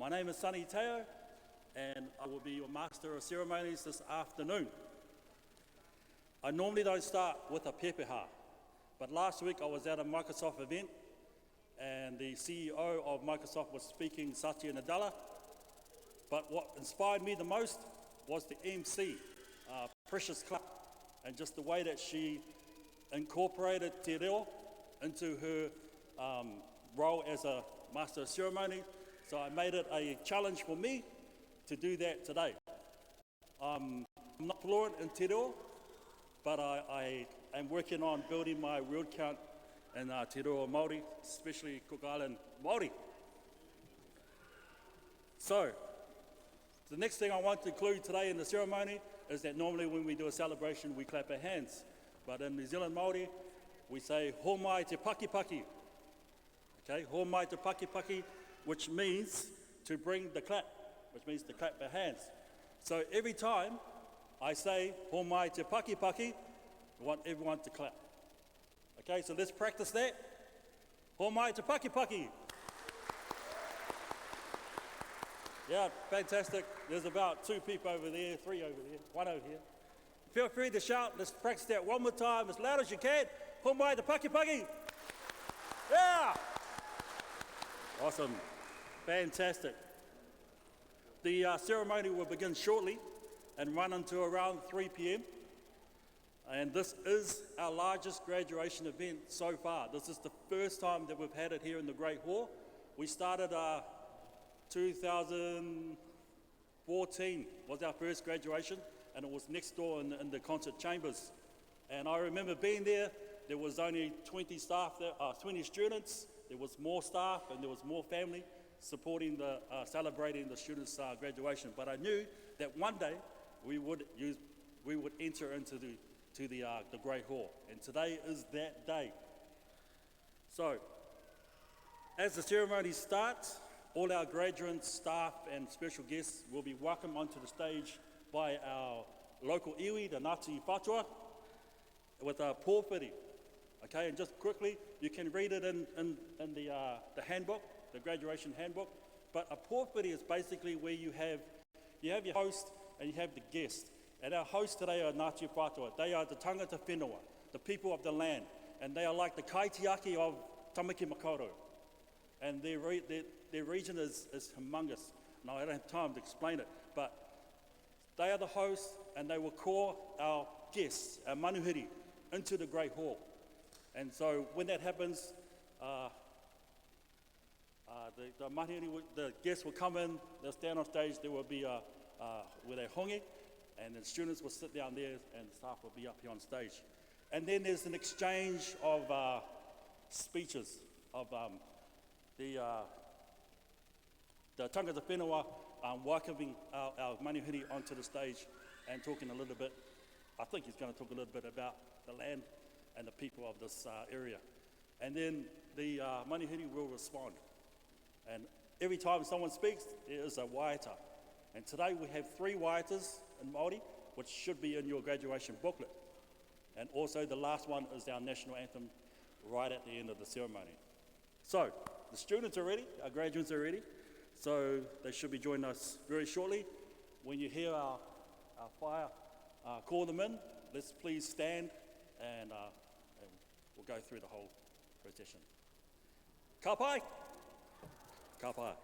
My name is Sonny Teo, and I will be your Master of Ceremonies this afternoon. I normally don't start with a pepeha, but last week I was at a Microsoft event, and the CEO of Microsoft was speaking, Satya Nadella. But what inspired me the most was the MC, Precious Clark, and just the way that she incorporated te reo into her role as a Master of Ceremony. So I made it a challenge for me to do that today. I'm not fluent in te reo, but I am working on building my word count in te reo Māori, especially Cook Island Māori. So, the next thing I want to include today in the ceremony is that normally when we do a celebration, we clap our hands. But in New Zealand Māori, we say, ho mai te paki paki. Okay, ho mai te paki paki, which means to bring the clap, which means to clap our hands. So every time I say, ho mai te paki paki, I want everyone to clap. Okay, so let's practice that. Ho mai te paki paki. Yeah, fantastic. There's about 2 people over there, 3 over there, 1 over here. Feel free to shout. Let's practice that one more time as loud as you can. Ho mai te paki paki. Yeah! Awesome. Fantastic. The ceremony will begin shortly and run until around 3 p.m. And this is our largest graduation event so far. This is the first time that we've had it here in the Great Hall. We started 2014 was our first graduation, and it was next door in the concert chambers. And I remember being there. There was only 20 staff there, 20 students. There was more staff and there was more family supporting celebrating the students' graduation. But I knew that one day we would enter into the Great Hall, and today is that day. So, as the ceremony starts, all our graduates, staff and special guests will be welcomed onto the stage by our local iwi, the Ngāti Whātua, with a pōwhiri. Okay, and just quickly, you can read it in the handbook, the graduation handbook, but a pōwhiri is basically where you have your host and you have the guest. And our hosts today are Ngāti Whātua. They are the tangata whenua, the people of the land, and they are like the kaitiaki of Tamaki Makaurau. And their region is humongous. Now, I don't have time to explain it, but they are the hosts, and they will call our guests, our manuhiri, into the Great Hall. And so when that happens, the manuhiri, the guests will come in, they'll stand on stage, there will be with a hongi, and the students will sit down there, and the staff will be up here on stage. And then there's an exchange of speeches of the tangata whenua welcoming our manuhiri onto the stage and talking a little bit. I think he's going to talk a little bit about the land and the people of this area. And then the manuhiri will respond. And every time someone speaks, there is a waiata. And today we have 3 waiatas in Māori, which should be in your graduation booklet. And also the last one is our national anthem right at the end of the ceremony. So, the students are ready, our graduates are ready, so they should be joining us very shortly. When you hear our fire call them in, let's please stand and we'll go through the whole procession. Ka pai! Ka pai!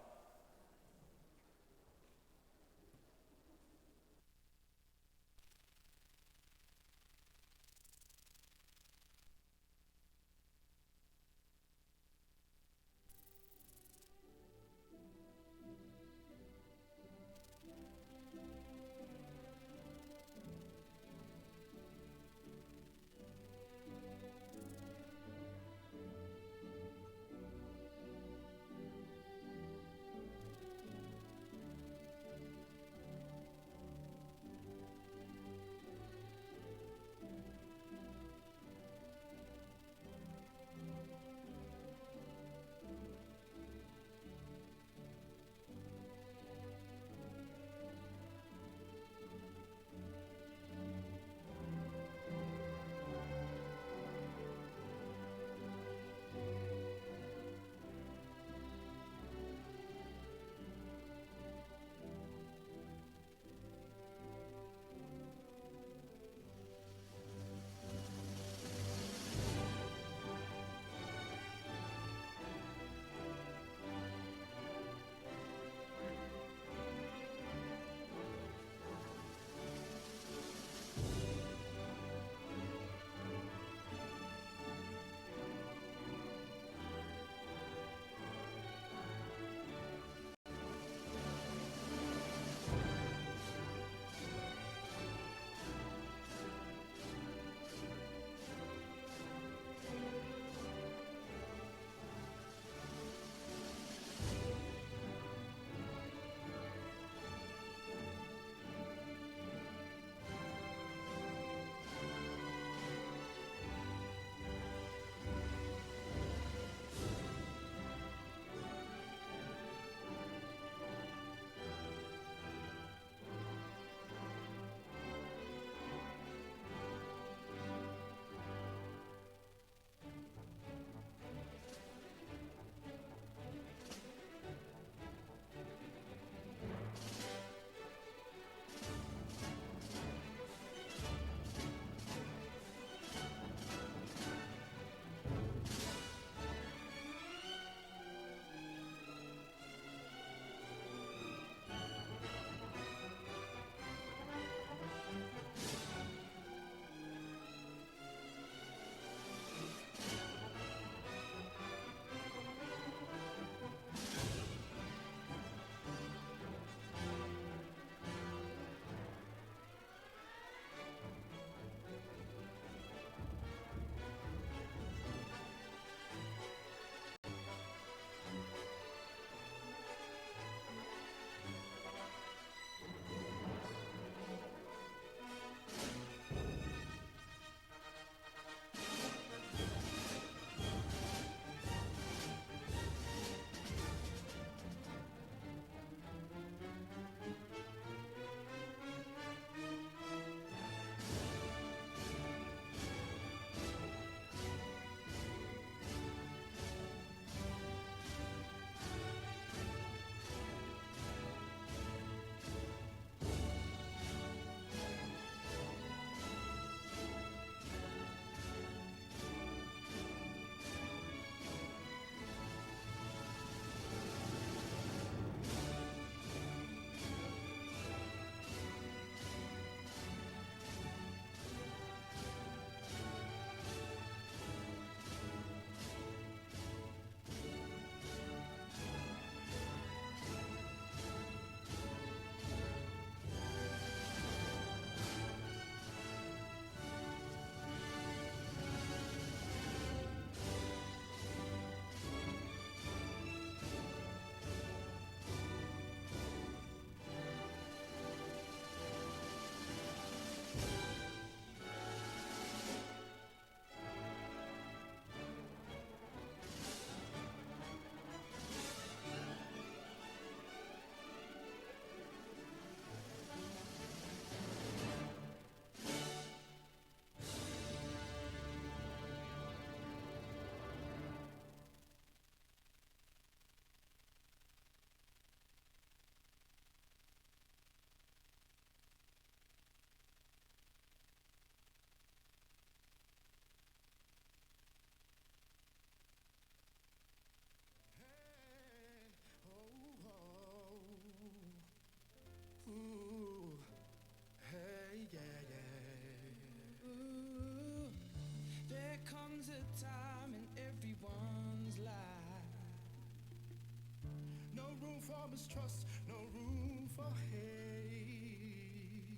promise trust, no room for hate.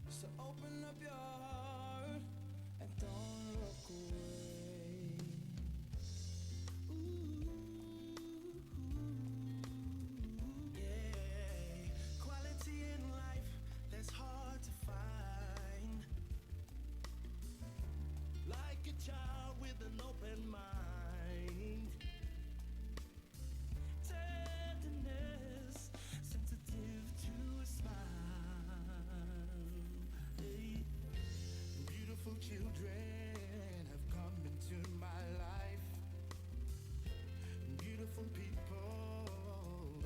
So open up your heart and don't look away. Ooh, yeah. Quality in life that's hard to find. Like a child with an open mind. Tenderness, sensitive to a smile. Hey. Beautiful children have come into my life. Beautiful people,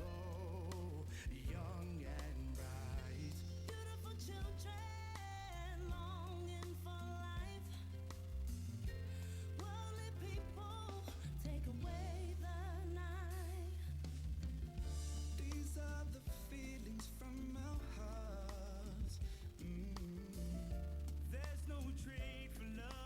oh, young and bright. Beautiful children longing for life. Worldly people take away the night. These are the feelings from our hearts. There's no trade for love.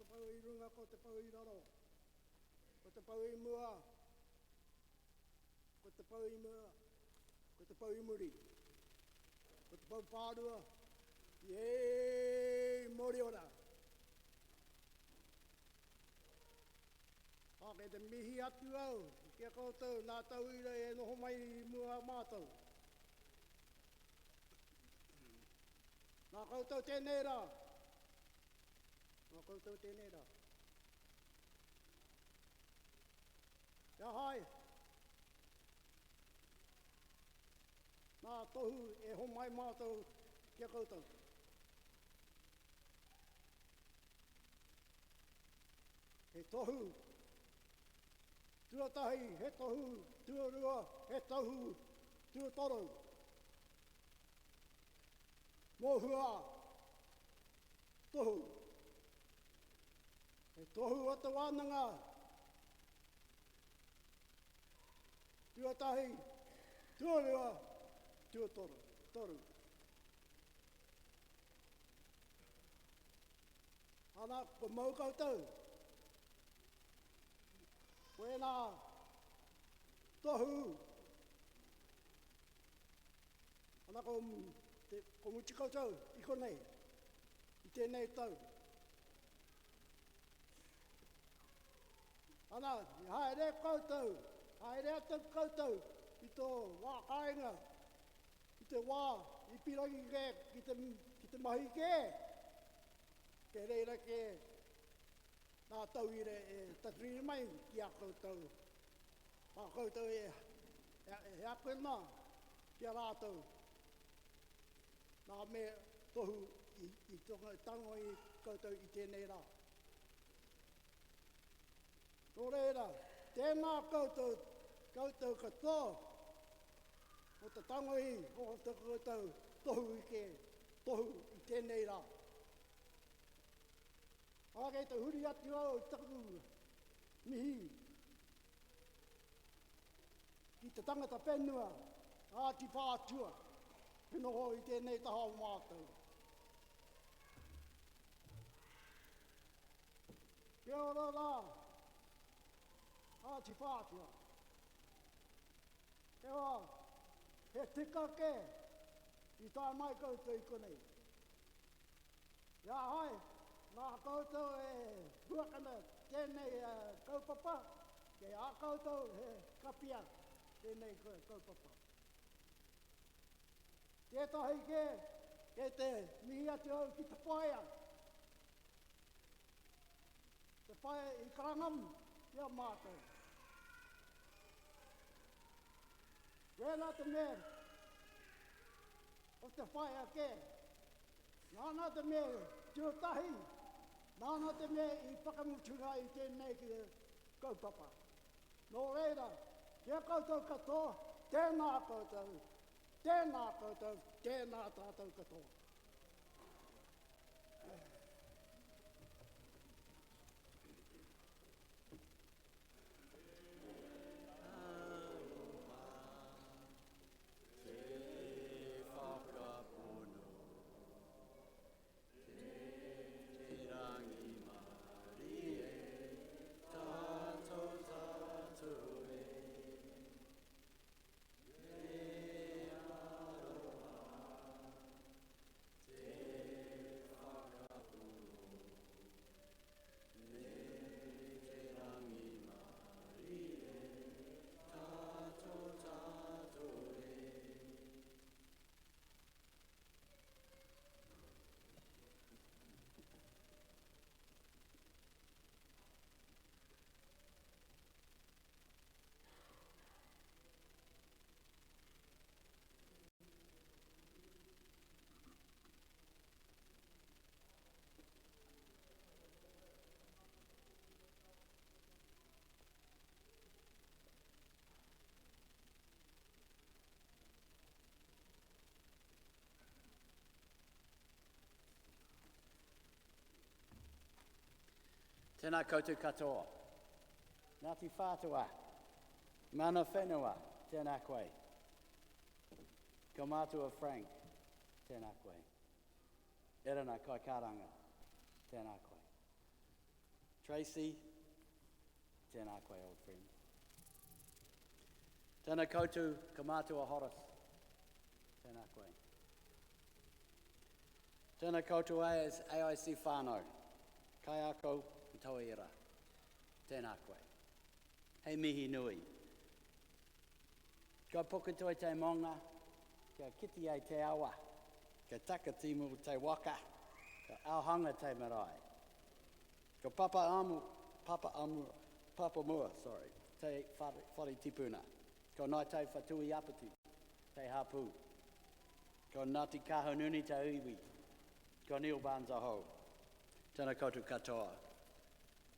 pau I runga, ko te pau I raro. Ko te pau I mua. Ko te pau I mua. Ko te pau I muri. Ko te pau pārua. Yei, mori ora. Hake te mihi atu au. Kia koutou, nā tau ira e noho mai I mua mātou. Nā koutou tēnei rā. Nā koutou tēnei rā. Ia hai. Nā tohu e ho mai mātou kia koutou. He tohu. Tuatahi, he tohu. Tuarua, he tohu. Tuatoro. Mohua. Tohu. He tohu ata wānanga. Tuatahi, tuarua, tuatoro, toru. Ana, ko mau koutou. Koe nā tohu. Ana ko muti koutou, I konei. I tēnei tau. Ana, I haere koutou. Haere atu koutou. I tō wā kāinga. I te wā. I pirangi ke. Ki te mahi ke. Ke reira ke. Nā tau ire e tatiri mai ki a koutou. A koutou e akwena ki a rātou. Nā me tohu I tango I koutou I tēnei rā. Nō reira, tēnā koutou katoa. O te tango I, o te koutou tohu I ke, tohu I tēnei rā. Ake te huri atu au taku mihi. Ki te tangata whenua, āti whātua. Pinoho I tēnei taha o mātou. Kia ora rā. Āti whātua. Ewa, he tika ke. I tā mai koutou I konei. Ia hai. Nā koutou e huakana tēnei kaupapa, ke a koutou he kapia tēnei kaupapa. Tētahi ke te mihi atu au ki te whaia. Te whaia I karangam, ia mātou. Wēnā te mea, o te whaia ke. Nāna te mea, tuatahi. Nāna te mea I whakamutunga I tēnei ki kaupapa. Nō reira, kia koutou katoa, tēnā koutou, tēnā koutou, tēnā tātou katoa. Tēnā koutou katoa. Ngāti whātua. Mana whenua. Tēnā koe. Ka mātua Frank. Tēnā koe. Erana kai karanga. Tēnā koe. Tracy, tēnā koe, old friend. Tēnā koutou, ka mātua Horace, tēnā koe. Tēnā koutou ai as AIC whānau, kai ako i taua ira, tēnā koe. Hei mihi nui. Ka pokotoi te monga, ka kiti ai te awa, ka takatimu te waka, ka auhanga te marae. Ka papa mua, te whare tipuna. Ka nai te whatui apatu, te hapu. Ka Ngāti Kahununi te iwi. Ka Neil Barnes aho. Tēnā koutou katoa.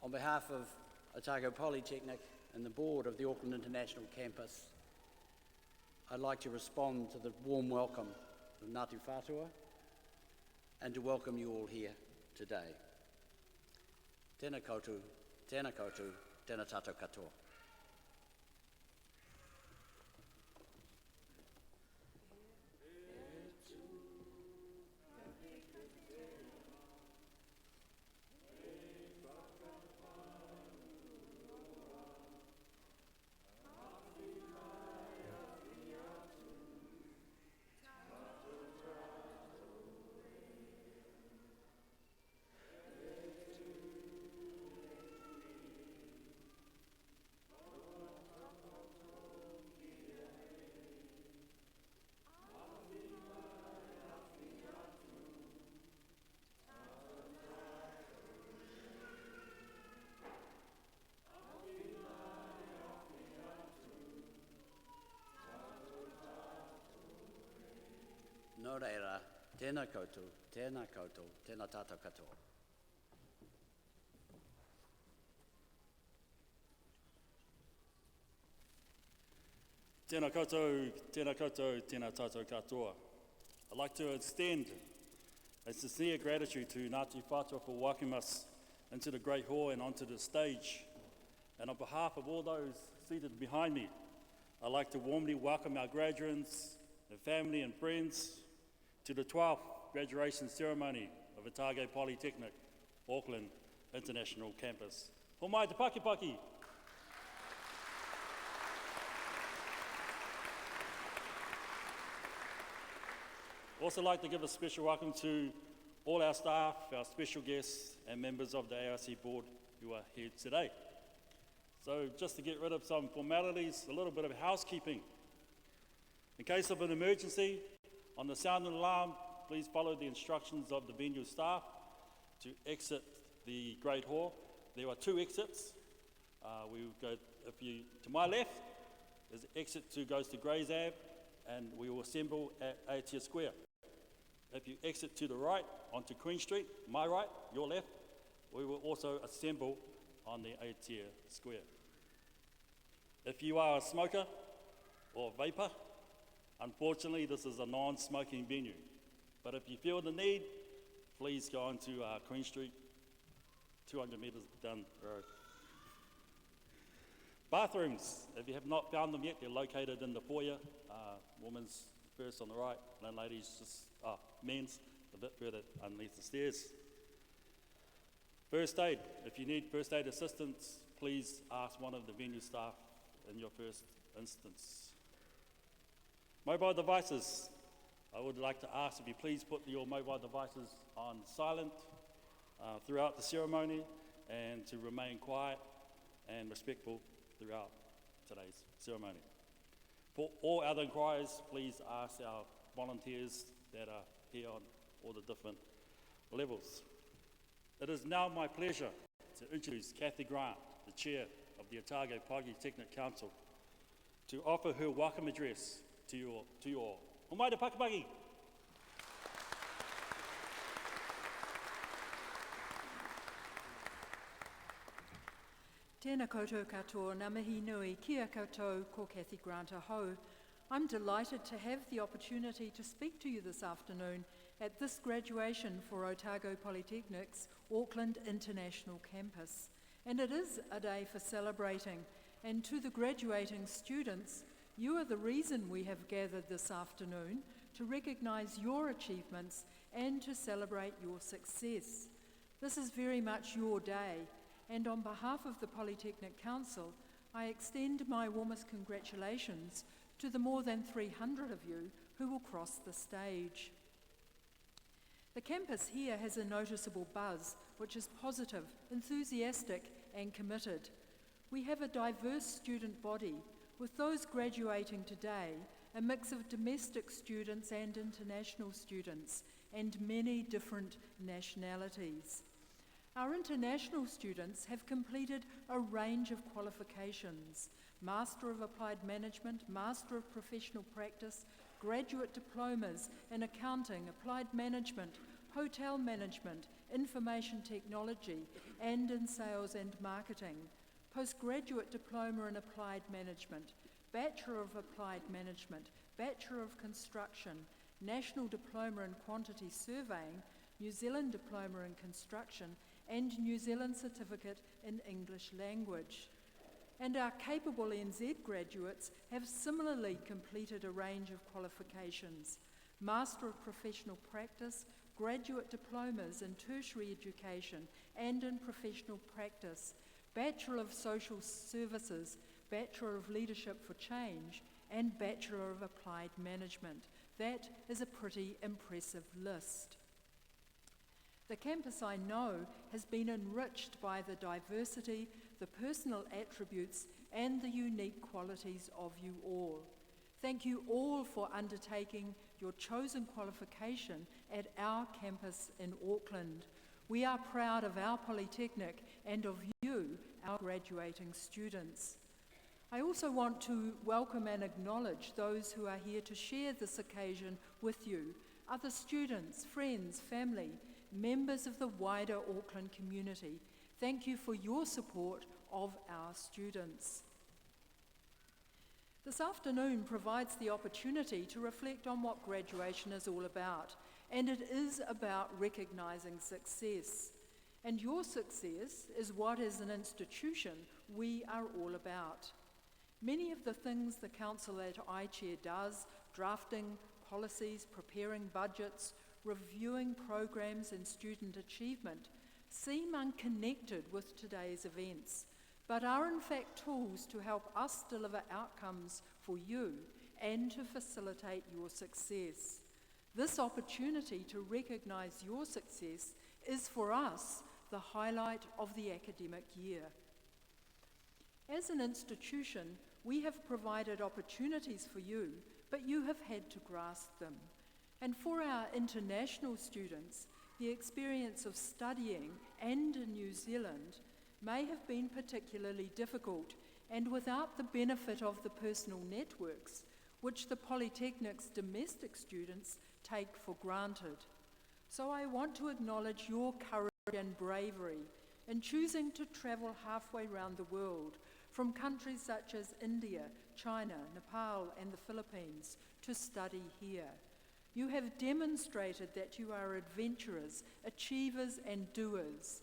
On behalf of Otago Polytechnic and the board of the Auckland International Campus, I'd like to respond to the warm welcome of Ngāti Whātua and to welcome you all here today. Tēnā koutou, tēnā tātou katoa. Nō reira, tēnā koutou, tēnā tātou katoa. Tēnā koutou, tēnā tātou katoa. I'd like to extend a sincere gratitude to Ngāti Whātua for welcoming us into the Great Hall and onto the stage. And on behalf of all those seated behind me, I'd like to warmly welcome our graduates, their family and friends, to the 12th graduation ceremony of Otago Polytechnic, Auckland International Campus. Ho mai te Pakipaki! Also like to give a special welcome to all our staff, our special guests and members of the AIC board who are here today. So just to get rid of some formalities, a little bit of housekeeping. In case of an emergency, on the sound of the alarm, please follow the instructions of the venue staff to exit the Great Hall. There are two exits. We will go, to my left is exit 2 goes to Grays Ave, and we will assemble at Aotea Square. If you exit to the right onto Queen Street, my right, your left, we will also assemble on the Aotea Square. If you are a smoker or vapor, unfortunately, this is a non-smoking venue. But if you feel the need, please go on to Queen Street, 200 metres down the road. Bathrooms, if you have not found them yet, they're located in the foyer. Women's first on the right, and then ladies men's a bit further underneath the stairs. First aid, if you need first aid assistance, please ask one of the venue staff in your first instance. Mobile devices, I would like to ask if you please put your mobile devices on silent throughout the ceremony and to remain quiet and respectful throughout today's ceremony. For all other inquiries, please ask our volunteers that are here on all the different levels. It is now my pleasure to introduce Kathy Grant, the Chair of the Otago Polytechnic Council, to offer her welcome address to you all. O mai te Pakipaki! Tēnā koutou katoa, ngā mihi nui, kia koutou, ko Kathy Grant aho. I'm delighted to have the opportunity to speak to you this afternoon at this graduation for Otago Polytechnic's Auckland International Campus. And it is a day for celebrating. And to the graduating students, you are the reason we have gathered this afternoon to recognise your achievements and to celebrate your success. This is very much your day, and on behalf of the Polytechnic Council, I extend my warmest congratulations to the more than 300 of you who will cross the stage. The campus here has a noticeable buzz, which is positive, enthusiastic, and committed. We have a diverse student body, with those graduating today, a mix of domestic students and international students, and many different nationalities. Our international students have completed a range of qualifications: Master of Applied Management, Master of Professional Practice, graduate diplomas in accounting, applied management, hotel management, information technology, and in sales and marketing, postgraduate diploma in applied management, Bachelor of Applied Management, Bachelor of Construction, National Diploma in Quantity Surveying, New Zealand Diploma in Construction, and New Zealand Certificate in English Language. And our capable NZ graduates have similarly completed a range of qualifications: Master of Professional Practice, graduate diplomas in tertiary education and in professional practice, Bachelor of Social Services, Bachelor of Leadership for Change, and Bachelor of Applied Management. That is a pretty impressive list. The campus, I know, has been enriched by the diversity, the personal attributes, and the unique qualities of you all. Thank you all for undertaking your chosen qualification at our campus in Auckland. We are proud of our Polytechnic and of you, our graduating students. I also want to welcome and acknowledge those who are here to share this occasion with you, other students, friends, family, members of the wider Auckland community. Thank you for your support of our students. This afternoon provides the opportunity to reflect on what graduation is all about, and it is about recognising success. And your success is what, as an institution, we are all about. Many of the things the council that I chair does, drafting policies, preparing budgets, reviewing programs and student achievement, seem unconnected with today's events, but are in fact tools to help us deliver outcomes for you and to facilitate your success. This opportunity to recognise your success is for us the highlight of the academic year. As an institution, we have provided opportunities for you, but you have had to grasp them. And for our international students, the experience of studying and in New Zealand may have been particularly difficult, and without the benefit of the personal networks, which the Polytechnic's domestic students take for granted. So I want to acknowledge your courage and bravery in choosing to travel halfway around the world, from countries such as India, China, Nepal, and the Philippines, to study here. You have demonstrated that you are adventurers, achievers, and doers.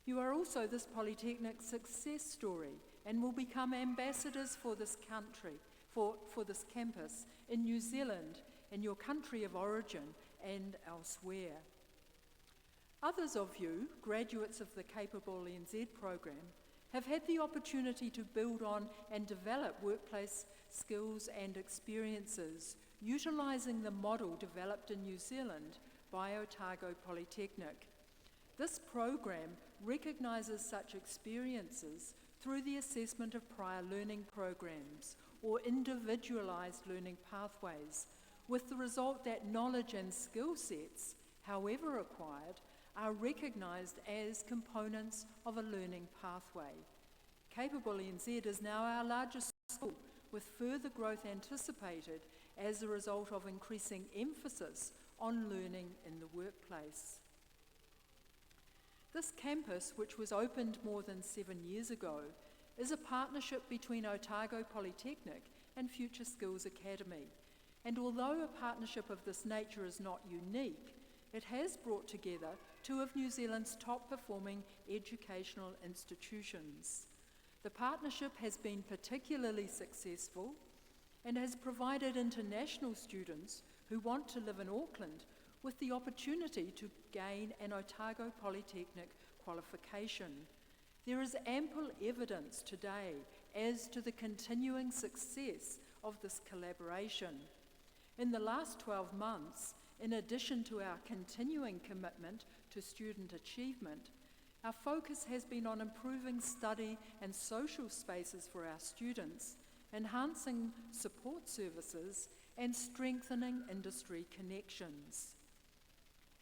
You are also this Polytechnic success story and will become ambassadors for this country, for this campus in New Zealand, in your country of origin, and elsewhere. Others of you, graduates of the Capable NZ program, have had the opportunity to build on and develop workplace skills and experiences, utilising the model developed in New Zealand by Otago Polytechnic. This program recognises such experiences through the assessment of prior learning programs or individualised learning pathways, with the result that knowledge and skill sets, however acquired, are recognised as components of a learning pathway. Capable NZ is now our largest school, with further growth anticipated as a result of increasing emphasis on learning in the workplace. This campus, which was opened more than 7 years ago, is a partnership between Otago Polytechnic and Future Skills Academy. And although a partnership of this nature is not unique, it has brought together two of New Zealand's top performing educational institutions. The partnership has been particularly successful and has provided international students who want to live in Auckland with the opportunity to gain an Otago Polytechnic qualification. There is ample evidence today as to the continuing success of this collaboration. In the last 12 months, in addition to our continuing commitment to student achievement, our focus has been on improving study and social spaces for our students, enhancing support services, and strengthening industry connections.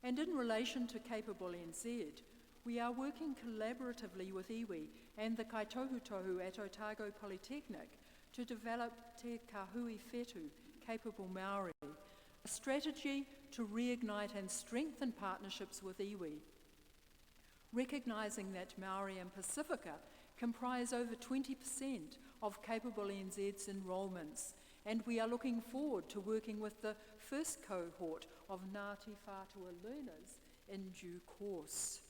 And in relation to Capable NZ, we are working collaboratively with iwi and the Kaitohutohu at Otago Polytechnic to develop Te Kahui Whetu, Capable Māori, a strategy to reignite and strengthen partnerships with iwi. Recognising that Māori and Pacifica comprise over 20% of Capable NZ's enrolments, and we are looking forward to working with the first cohort of Ngāti Whātua learners in due course.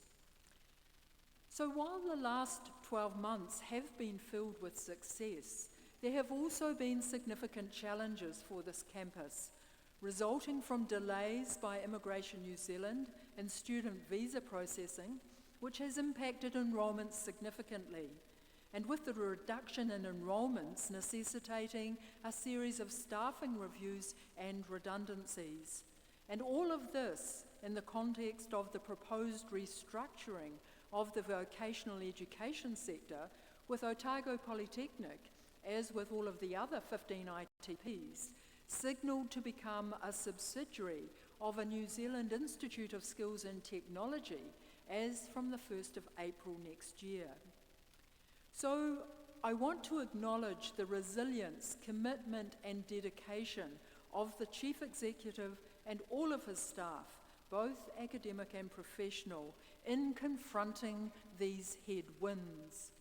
So while the last 12 months have been filled with success, there have also been significant challenges for this campus, resulting from delays by Immigration New Zealand in student visa processing, which has impacted enrolments significantly, and with the reduction in enrolments necessitating a series of staffing reviews and redundancies. And all of this in the context of the proposed restructuring of the vocational education sector, with Otago Polytechnic, as with all of the other 15 ITPs, signalled to become a subsidiary of a New Zealand Institute of Skills and Technology as from the 1st of April next year. So I want to acknowledge the resilience, commitment and dedication of the Chief Executive and all of his staff, both academic and professional, in confronting these headwinds.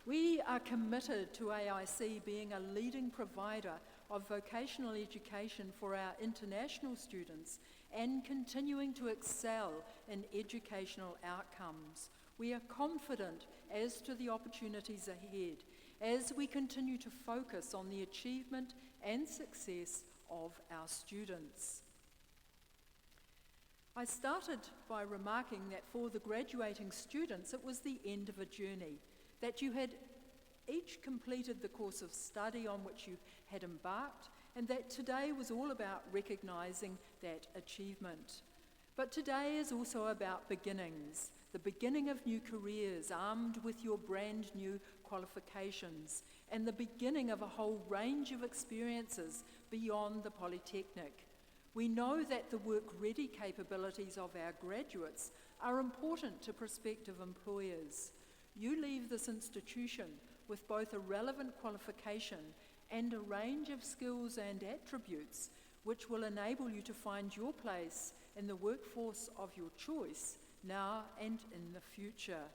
We are committed to AIC being a leading provider of vocational education for our international students and continuing to excel in educational outcomes. We are confident as to the opportunities ahead as we continue to focus on the achievement and success of our students. I started by remarking that for the graduating students, it was the end of a journey, that you had each completed the course of study on which you had embarked, and that today was all about recognising that achievement. But today is also about beginnings, the beginning of new careers armed with your brand new qualifications, and the beginning of a whole range of experiences beyond the Polytechnic. We know that the work-ready capabilities of our graduates are important to prospective employers. You leave this institution with both a relevant qualification and a range of skills and attributes which will enable you to find your place in the workforce of your choice now and in the future.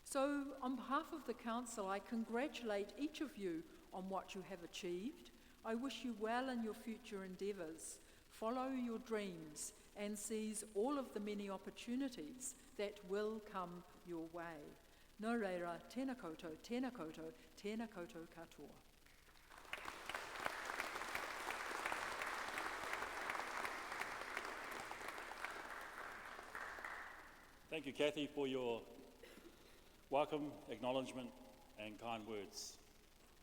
So, on behalf of the Council, I congratulate each of you on what you have achieved. I wish you well in your future endeavours. Follow your dreams and seize all of the many opportunities that will come your way. Nō reira, tēnā koutou, tēnā koutou, tēnā koutou katoa. Thank you, Kathy, for your welcome, acknowledgement and kind words.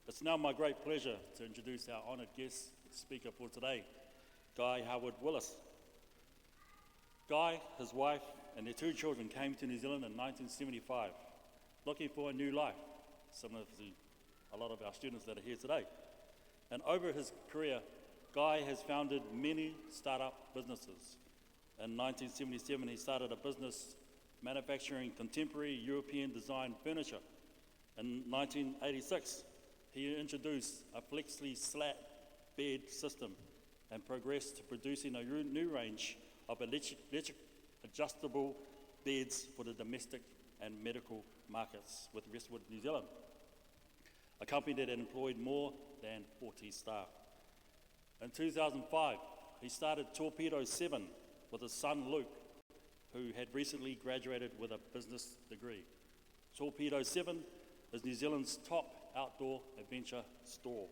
It's now my great pleasure to introduce our honoured guest speaker for today, Guy Howard Willis. Guy, his wife and their two children came to New Zealand in 1975, looking for a new life, similar to a lot of our students that are here today. And over his career, Guy has founded many startup businesses. In 1977, he started a business manufacturing contemporary European design furniture. In 1986, he introduced a flexi slat bed system and progressed to producing a new range of electric adjustable beds for the domestic and medical markets with Westwood, New Zealand, a company that employed more than 40 staff. In 2005, he started Torpedo 7 with his son Luke, who had recently graduated with a business degree. Torpedo 7 is New Zealand's top outdoor adventure store.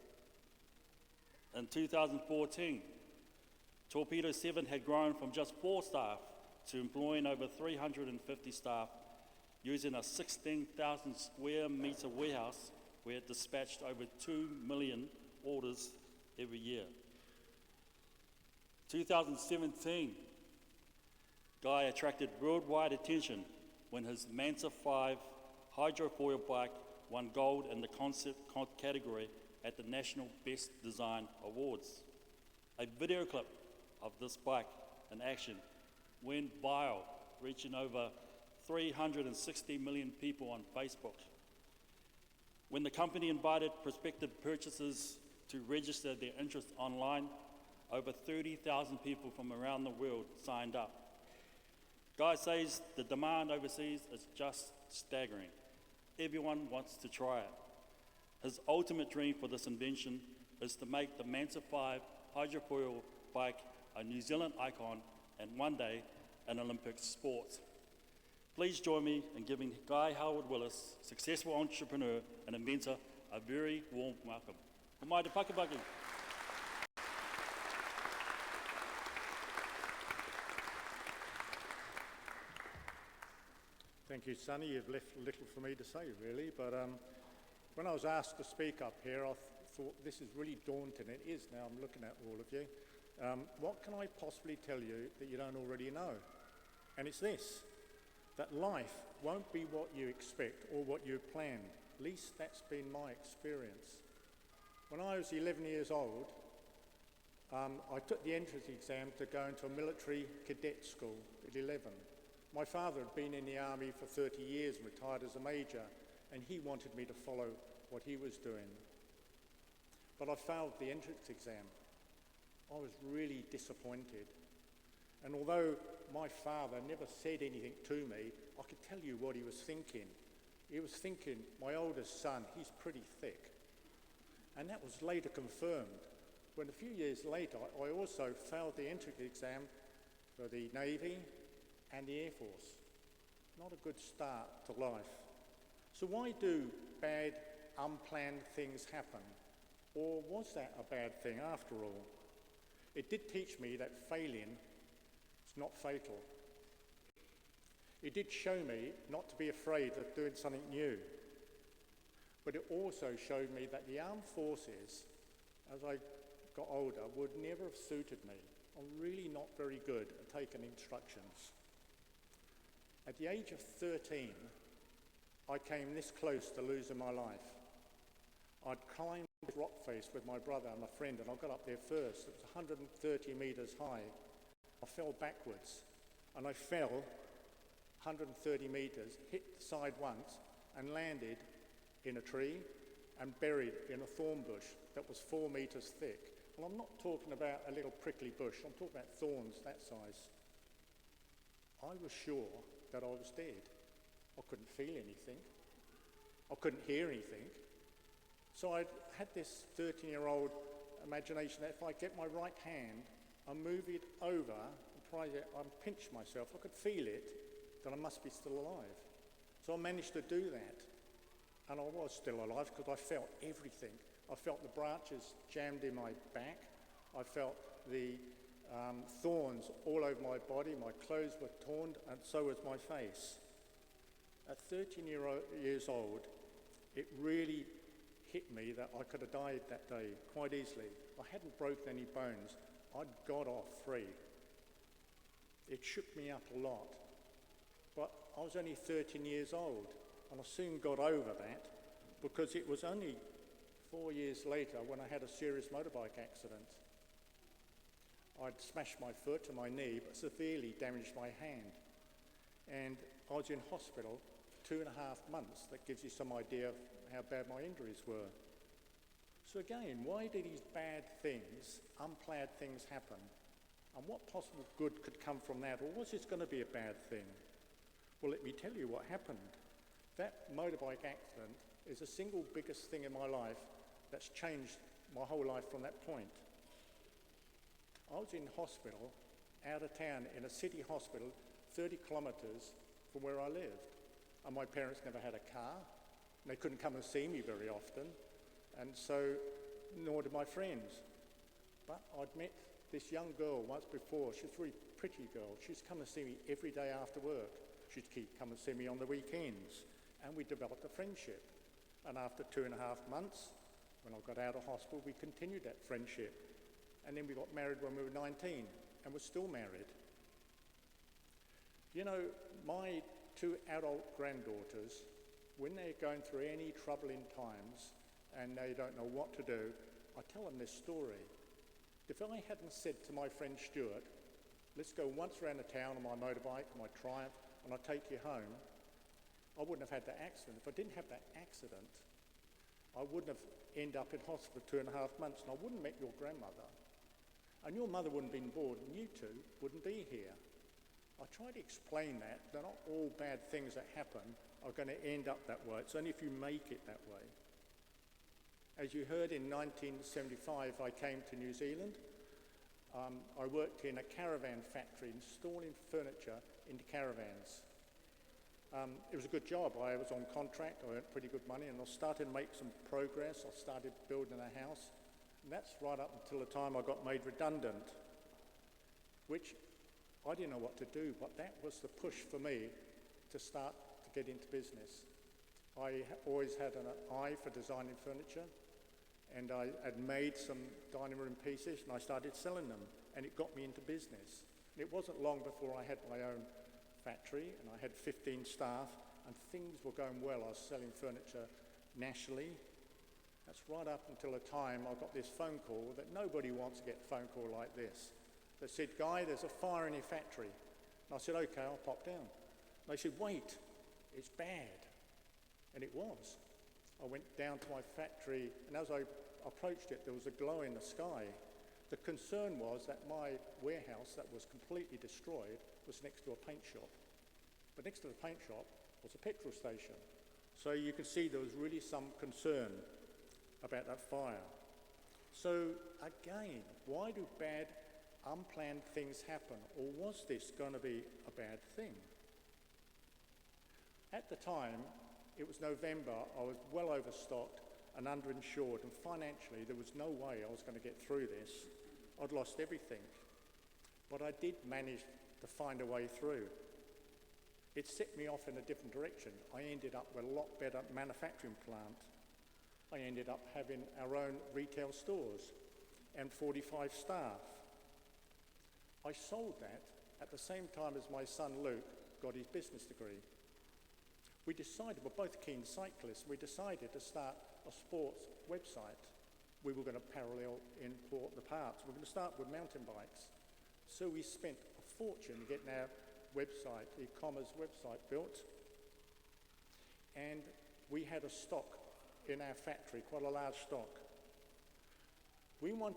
In 2014, Torpedo 7 had grown from just 4 staff to employing over 350 staff, using a 16,000 square metre warehouse where it dispatched over 2 million orders every year. 2017, Guy attracted worldwide attention when his Manta 5 hydrofoil bike won gold in the concept category at the National Best Design Awards. A video clip of this bike in action went viral, reaching over 360 million people on Facebook. When the company invited prospective purchasers to register their interest online, over 30,000 people from around the world signed up. Guy says the demand overseas is just staggering. Everyone wants to try it. His ultimate dream for this invention is to make the Manta 5 hydrofoil bike a New Zealand icon and one day an Olympic sport. Please join me in giving Guy Howard Willis, successful entrepreneur and inventor, a very warm welcome. Ko mai te Pakipaki. Thank you, Sonny. You've left little for me to say, really, but when I was asked to speak up here, I thought this is really daunting. It is now. I'm looking at all of you. What can I possibly tell you that you don't already know? And it's this, that life won't be what you expect or what you planned. At least that's been my experience. When I was 11 years old, I took the entrance exam to go into a military cadet school at 11. My father had been in the army for 30 years and retired as a major, and he wanted me to follow what he was doing. But I failed the entrance exam. I was really disappointed. And although my father never said anything to me, I could tell you what he was thinking. He was thinking, my oldest son, he's pretty thick. And that was later confirmed when a few years later I also failed the entrance exam for the Navy and the Air Force. Not a good start to life. So why do bad, unplanned things happen? Or was that a bad thing after all? It did teach me that failing is not fatal. It did show me not to be afraid of doing something new. But it also showed me that the armed forces, as I got older, would never have suited me. I'm really not very good at taking instructions. At the age of 13, I came this close to losing my life. I'd climbed this rock face with my brother and a friend, and I got up there first. It was 130 metres high. I fell backwards, and I fell 130 metres, hit the side once, and landed in a tree and buried in a thorn bush that was 4 metres thick. And I'm not talking about a little prickly bush, I'm talking about thorns that size. I was sure that I was dead. I couldn't feel anything. I couldn't hear anything. So I had this 13-year-old imagination that if I get my right hand and move it over and pinch myself, I could feel it, then I must be still alive. So I managed to do that. And I was still alive because I felt everything. I felt the branches jammed in my back. I felt the thorns all over my body. My clothes were torn, and so was my face. At 13 years old, it really hit me that I could have died that day quite easily. I hadn't broken any bones. I'd got off free. It shook me up a lot. But I was only 13 years old, and I soon got over that because it was only 4 years later when I had a serious motorbike accident. I'd smashed my foot and my knee, but severely damaged my hand. And I was in hospital for 2.5 months. That gives you some idea of how bad my injuries were. So again, why do these bad things, unplanned things happen? And what possible good could come from that? Or was this going to be a bad thing? Well, let me tell you what happened. That motorbike accident is the single biggest thing in my life that's changed my whole life from that point. I was in hospital, out of town, in a city hospital, 30 kilometres from where I lived. And my parents never had a car. They couldn't come and see me very often. And so, nor did my friends. But I'd met this young girl once before. She was a really pretty girl. She used to come and see me every day after work. She'd come and see me on the weekends. And we developed a friendship. And after 2.5 months, when I got out of hospital, we continued that friendship. And then we got married when we were 19, and we're still married. You know, my 2 adult granddaughters, when they're going through any troubling times and they don't know what to do, I tell them this story. If I hadn't said to my friend Stuart, let's go once around the town on my motorbike, my Triumph, and I'll take you home, I wouldn't have had that accident. If I didn't have that accident, I wouldn't have ended up in hospital for 2.5 months, and I wouldn't have met your grandmother. And your mother wouldn't have been born, and you two wouldn't be here. I try to explain that not all bad things that happen are going to end up that way. It's only if you make it that way. As you heard, in 1975, I came to New Zealand. I worked in a caravan factory installing furniture into caravans. It was a good job. I was on contract, I earned pretty good money, and I started to make some progress. I started building a house, and that's right up until the time I got made redundant, which I didn't know what to do, but that was the push for me to start to get into business. I always had an eye for designing furniture, and I had made some dining room pieces, and I started selling them, and it got me into business. And it wasn't long before I had my own factory, and I had 15 staff, and things were going well. I was selling furniture nationally. That's right up until the time I got this phone call that nobody wants to get a phone call like this. They said, Guy, there's a fire in your factory. And I said, okay, I'll pop down. And they said, wait, it's bad. And it was. I went down to my factory, and as I approached it, there was a glow in the sky. The concern was that my warehouse that was completely destroyed was next to a paint shop. But next to the paint shop was a petrol station. So you can see there was really some concern about that fire. So again, why do bad, unplanned things happen? Or was this going to be a bad thing? At the time, it was November, I was well overstocked and underinsured, and financially there was no way I was going to get through this. I'd lost everything. But I did manage to find a way through. It set me off in a different direction. I ended up with a lot better manufacturing plant. I ended up having our own retail stores and 45 staff. I sold that at the same time as my son Luke got his business degree. We decided, we're both keen cyclists, we decided to start a sports website. We were going to parallel import the parts. We're going to start with mountain bikes. So we spent a fortune getting our website, e-commerce website built. And we had a stock in our factory, quite a large stock. We were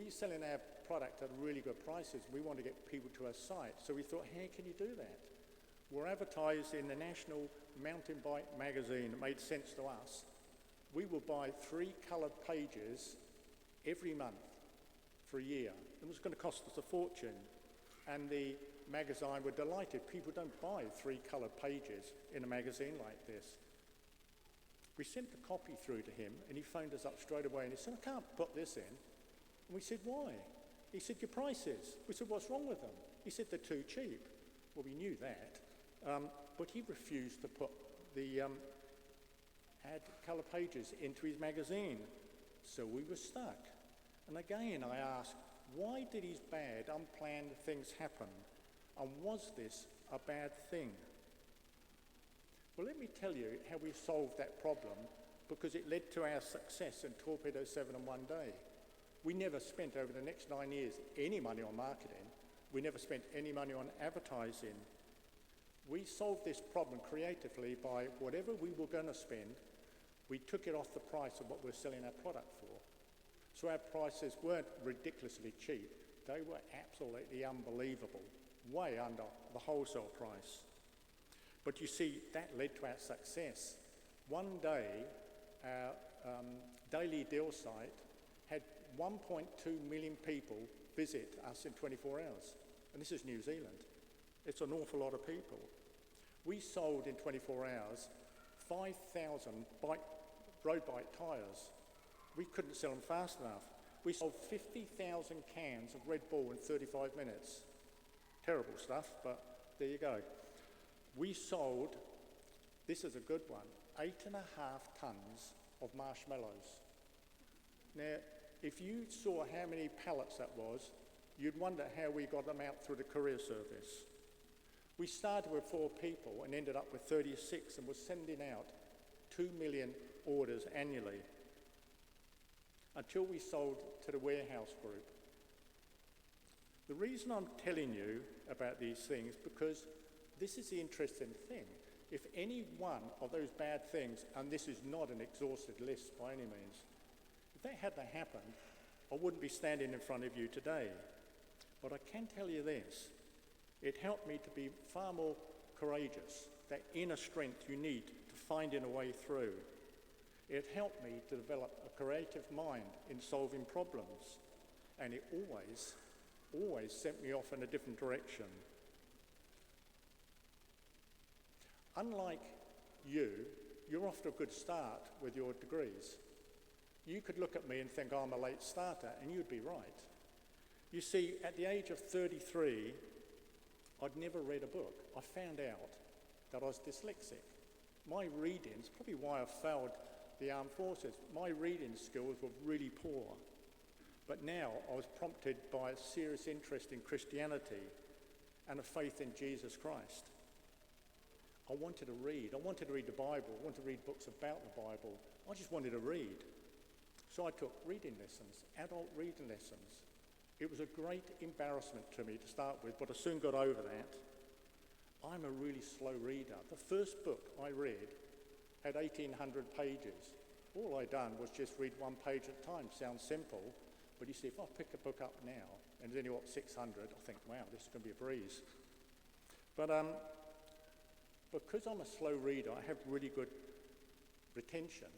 selling our product at really good prices. We wanted to get people to our site. So we thought, how can you do that? We're advertised in the National Mountain Bike magazine. It made sense to us. We will buy 3 coloured pages every month for a year. It was going to cost us a fortune. And the magazine were delighted. People don't buy 3 coloured pages in a magazine like this. We sent the copy through to him, and he phoned us up straight away, and he said, I can't put this in. And we said, why? He said, your prices. We said, what's wrong with them? He said, they're too cheap. Well, we knew that. But he refused to put the add colour pages into his magazine. So we were stuck. And again, I asked, why did these bad, unplanned things happen? And was this a bad thing? Well, let me tell you how we solved that problem, because it led to our success in Torpedo 7 in one day. We never spent over the next 9 years any money on marketing. We never spent any money on advertising. We solved this problem creatively by whatever we were going to spend, we took it off the price of what we're selling our product for. So our prices weren't ridiculously cheap. They were absolutely unbelievable, way under the wholesale price. But you see, that led to our success. One day, our daily deal site had 1.2 million people visit us in 24 hours. And this is New Zealand. It's an awful lot of people. We sold in 24 hours 5,000 road bike tyres. We couldn't sell them fast enough. We sold 50,000 cans of Red Bull in 35 minutes. Terrible stuff, but there you go. We sold, this is a good one, 8.5 tons of marshmallows. Now, if you saw how many pallets that was, you'd wonder how we got them out through the courier service. We started with 4 people and ended up with 36 and was sending out 2 million orders annually until we sold to the warehouse group. The reason I'm telling you about these things because this is the interesting thing. If any one of those bad things, and this is not an exhausted list by any means, if that hadn't happened, I wouldn't be standing in front of you today. But I can tell you this, it helped me to be far more courageous, that inner strength you need to find in a way through. It helped me to develop a creative mind in solving problems, and it always sent me off in a different direction. Unlike you, you're off to a good start with your degrees. You could look at me and think I'm a late starter, and you'd be right. You see, at the age of 33, I'd never read a book. I found out that I was dyslexic. My readings, probably why I failed the armed forces, my reading skills were really poor. But now I was prompted by a serious interest in Christianity and a faith in Jesus Christ. I wanted to read. I wanted to read the Bible. I wanted to read books about the Bible. I just wanted to read. So I took reading lessons, adult reading lessons. It was a great embarrassment to me to start with, but I soon got over that. I'm a really slow reader. The first book I read had 1,800 pages. All I'd done was just read one page at a time. Sounds simple, but you see, if I pick a book up now, and there's only what, 600, I think, wow, this is going to be a breeze. But because I'm a slow reader, I have really good retention,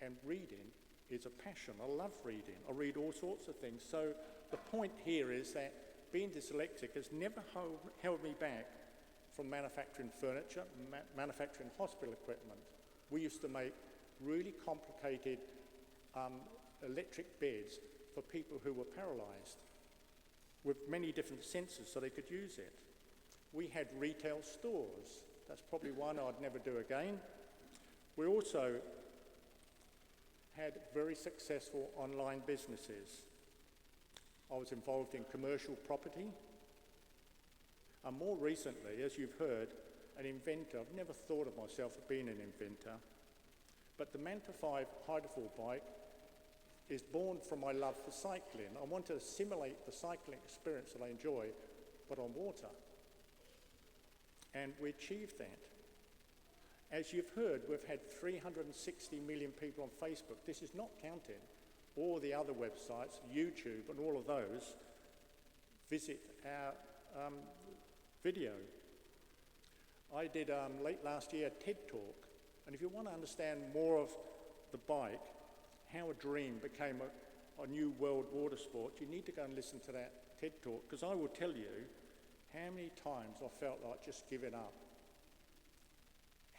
and reading is a passion. I love reading. I read all sorts of things. So the point here is that being dyslexic has never held me back from manufacturing furniture, manufacturing hospital equipment. We used to make really complicated electric beds for people who were paralysed with many different sensors so they could use it. We had retail stores. That's probably one I'd never do again. We also had very successful online businesses. I was involved in commercial property. And more recently, as you've heard, an inventor. I've never thought of myself as being an inventor. But the Manta 5 Hydrofall bike is born from my love for cycling. I want to simulate the cycling experience that I enjoy, but on water. And we achieved that. As you've heard, we've had 360 million people on Facebook. This is not counting all the other websites, YouTube and all of those, visit our video. I did late last year a TED Talk, and if you want to understand more of the bike, how a dream became a new world water sport, you need to go and listen to that TED Talk, because I will tell you how many times I felt like just giving up.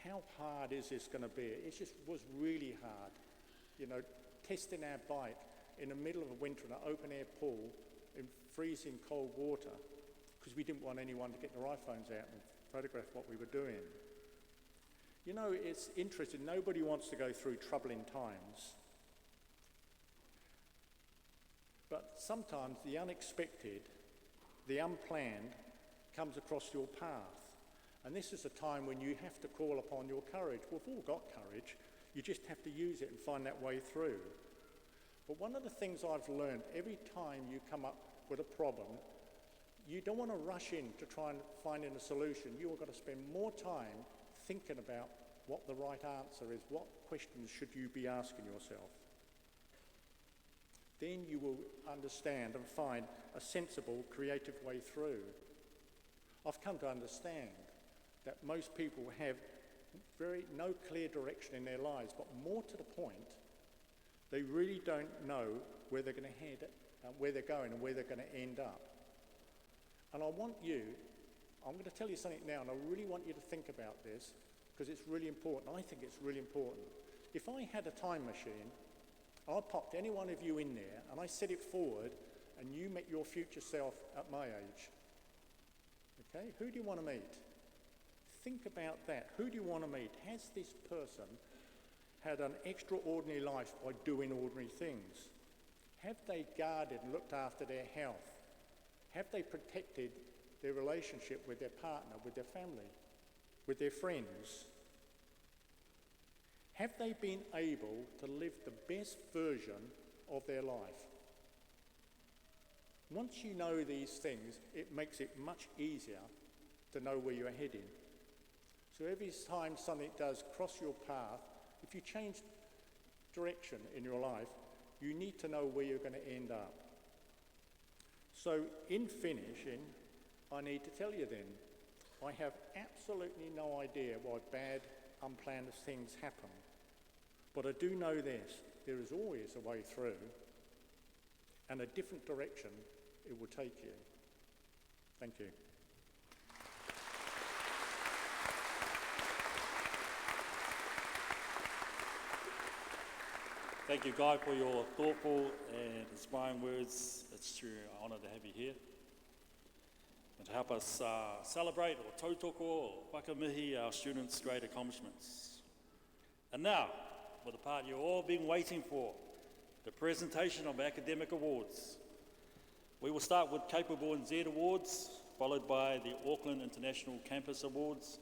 How hard is this going to be? It just was really hard. You know, testing our bike in the middle of a winter in an open air pool in freezing cold water because we didn't want anyone to get their iPhones out and photograph what we were doing. You know, it's interesting. Nobody wants to go through troubling times. But sometimes the unexpected, the unplanned, comes across your path. And this is a time when you have to call upon your courage. We've all got courage. You just have to use it and find that way through. But one of the things I've learned, every time you come up with a problem, you don't want to rush in to try and find a solution. You've got to spend more time thinking about what the right answer is. What questions should you be asking yourself? Then you will understand and find a sensible, creative way through. I've come to understand that most people have no clear direction in their lives, but more to the point, they really don't know where they're going to head, where they're going and where they're going to end up. And I'm going to tell you something now, and I really want you to think about this, because it's really important. I think it's really important. If I had a time machine, I popped any one of you in there and I set it forward and you met your future self at my age. Okay, who do you want to meet? Think about that. Who do you want to meet? Has this person had an extraordinary life by doing ordinary things? Have they guarded and looked after their health? Have they protected their relationship with their partner, with their family, with their friends? Have they been able to live the best version of their life? Once you know these things, it makes it much easier to know where you're heading. So every time something does cross your path, if you change direction in your life, you need to know where you're going to end up. So in finishing, I need to tell you then, I have absolutely no idea why bad, unplanned things happen. But I do know this, there is always a way through and a different direction it will take you. Thank you. Thank you, Guy, for your thoughtful and inspiring words. It's true an honour to have you here. And to help us celebrate or tautoko or whakamihi our students' great accomplishments. And now, for the part you've all been waiting for, the presentation of academic awards. We will start with Capable NZ Awards, followed by the Auckland International Campus Awards,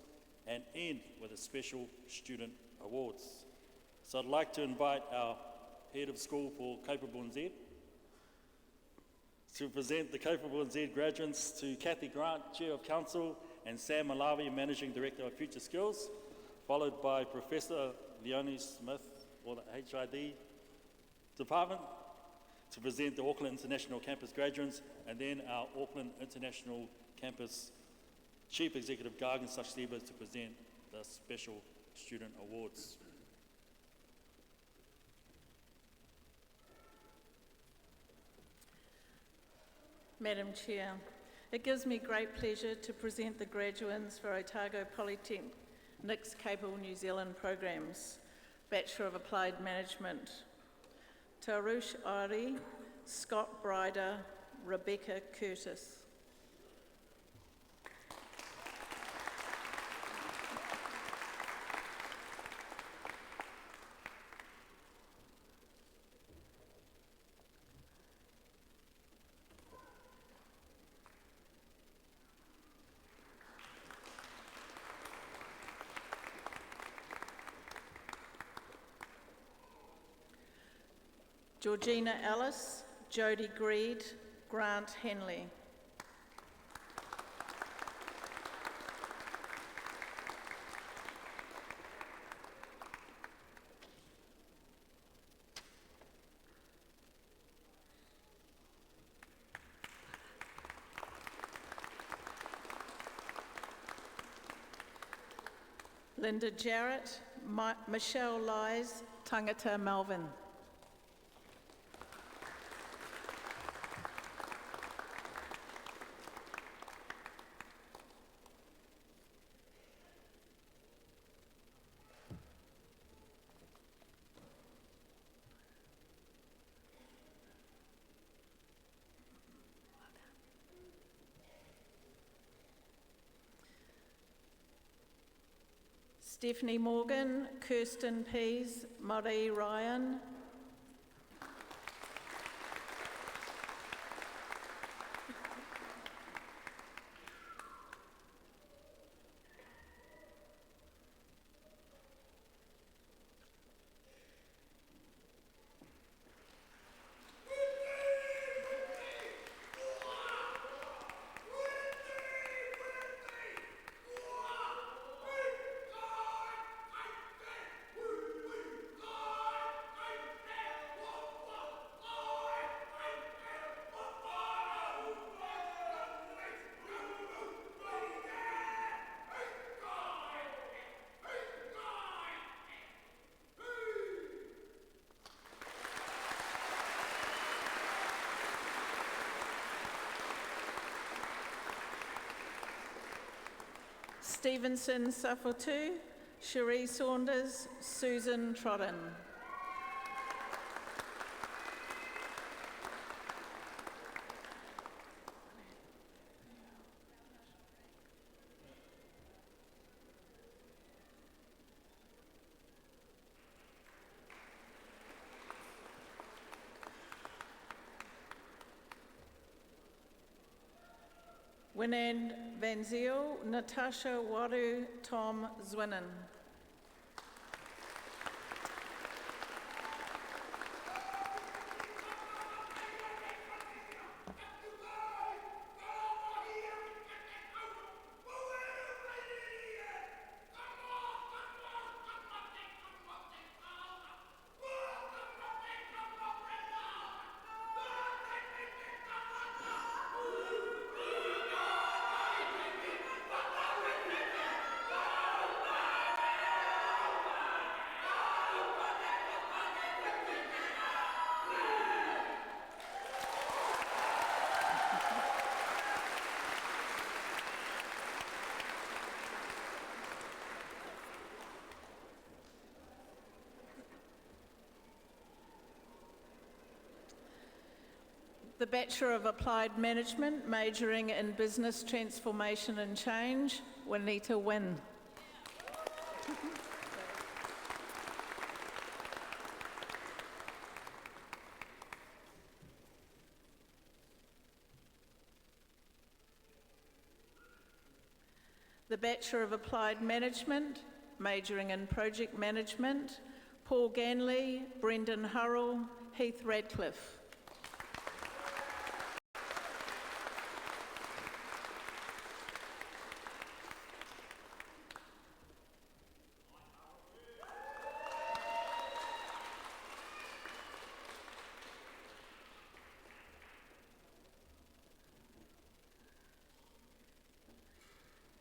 and end with the Special Student Awards. So I'd like to invite our Head of School for Capable NZ to present the Capable NZ graduates to Kathy Grant, Chair of Council, and Sam Malawi, Managing Director of Future Skills, followed by Professor Leonie Smith, for the HID Department, to present the Auckland International Campus graduates, and then our Auckland International Campus Chief Executive Gargan Sachsleva to present the Special Student Awards. Madam Chair, it gives me great pleasure to present the graduates for Otago Polytechnic's Capable New Zealand programs, Bachelor of Applied Management. Tarush Ari, Scott Bryder, Rebecca Curtis. Georgina Ellis, Jodie Greed, Grant Henley. Linda Jarrett, Michelle Lies, Tangata Melvin. Stephanie Morgan, Kirsten Pease, Marie Ryan. Stevenson Safotu, Cherie Saunders, Susan Trodden. Winan Van Ziel, Natasha Waru, Tom Zwinin. The Bachelor of Applied Management, majoring in Business Transformation and Change, Juanita Wynn. The Bachelor of Applied Management, majoring in Project Management, Paul Ganley, Brendan Hurrell, Heath Radcliffe.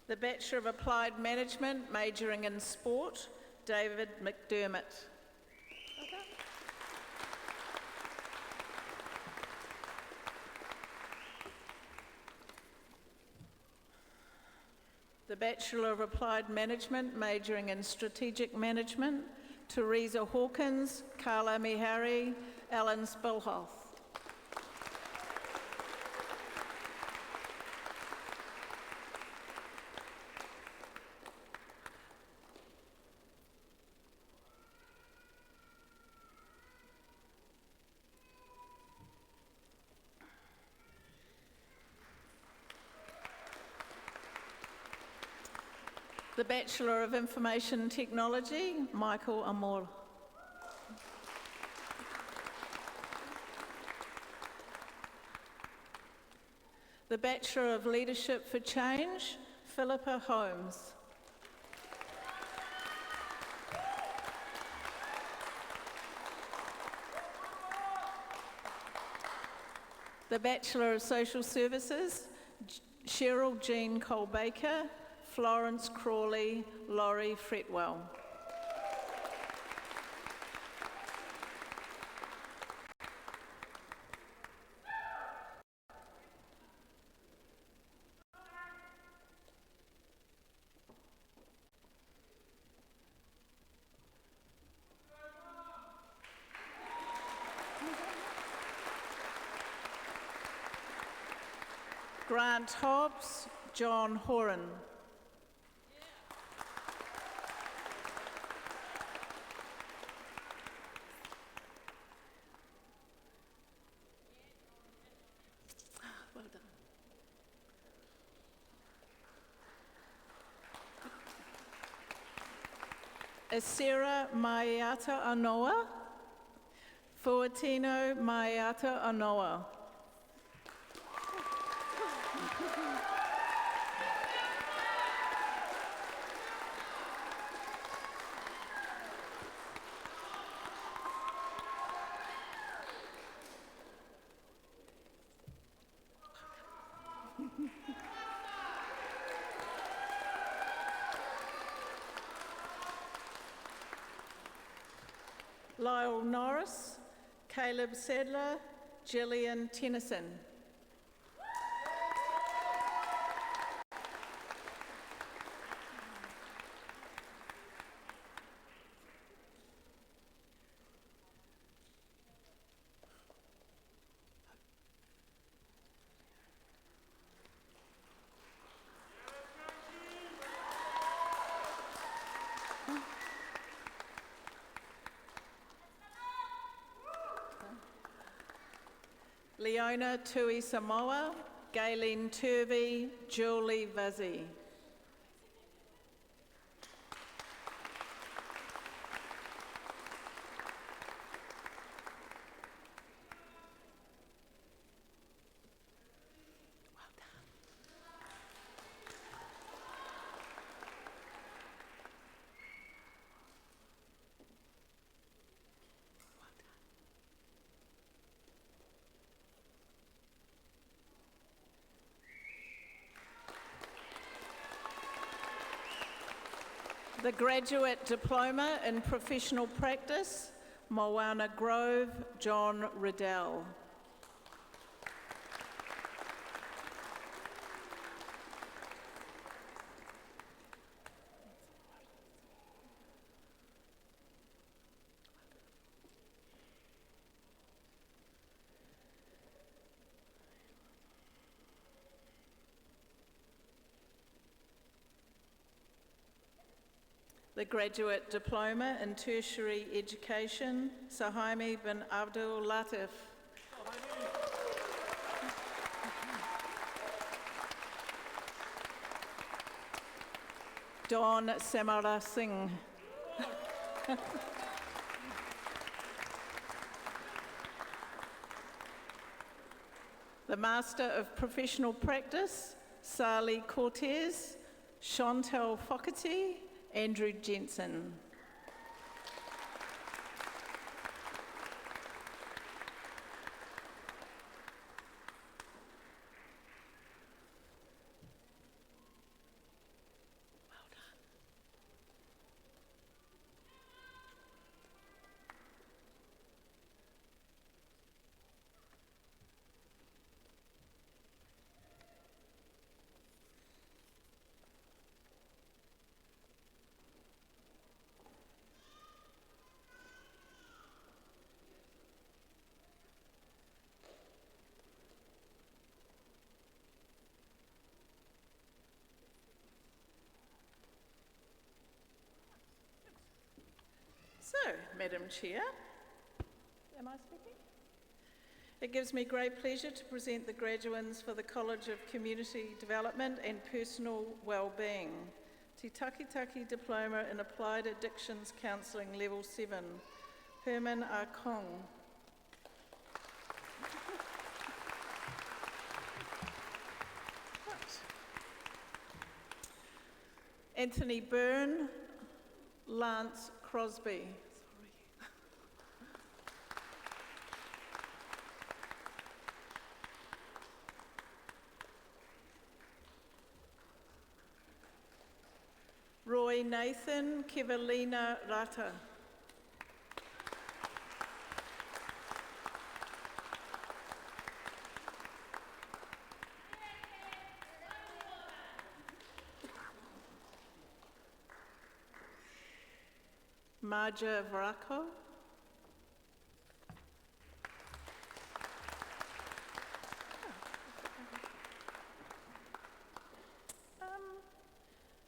The Bachelor of Applied Management, majoring in Sport, David McDermott. The Bachelor of Applied Management, majoring in Strategic Management, Teresa Hawkins, Carla Mihari, Alan Spilhoff. The Bachelor of Information Technology, Michael Amor. The Bachelor of Leadership for Change, Philippa Holmes. The Bachelor of Social Services, Cheryl Jean Cole-Baker, Florence Crawley, Laurie Fretwell. Grant Hobbs, John Horan. Well done. Asera Maiata Anoa, Fuatino Maiata Anoa. Lyle Norris, Caleb Sadler, Gillian Tennyson. Leona Tui Samoa, Gayleen Turvey, Julie Vizzy. The Graduate Diploma in Professional Practice, Moana Grove, John Riddell. The Graduate Diploma in Tertiary Education, Sahaimi bin Abdul Latif. Don Samara Singh. The Master of Professional Practice, Sali Cortez, Chantal Fogarty, Andrew Jensen. So, Madam Chair, am I speaking? It gives me great pleasure to present the graduands for the College of Community Development and Personal Wellbeing. Te Taki Taki Diploma in Applied Addictions Counselling Level 7, Herman R. Kong. Anthony Byrne, Lance Crosby. Roy Nathan Kevalina Rata. Marja Varako.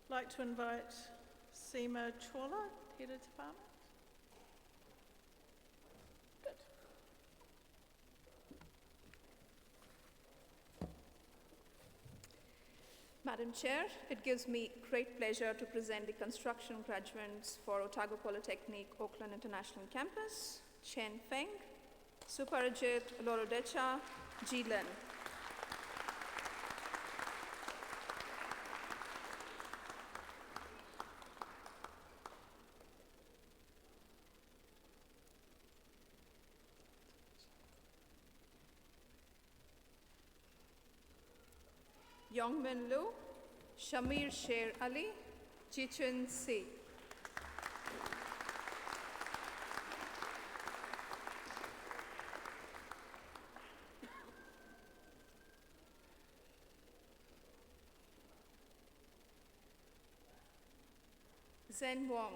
Like to invite Seema Chawla, Head of Department. Good. Madam Chair, it gives me great pleasure to present the construction graduates for Otago Polytechnic, Auckland International Campus, Chen Feng, Suparajit Lorodecha, Jilin. Yongmin Lu, Shamir Sher Ali, Jichun Si. Zen Wong.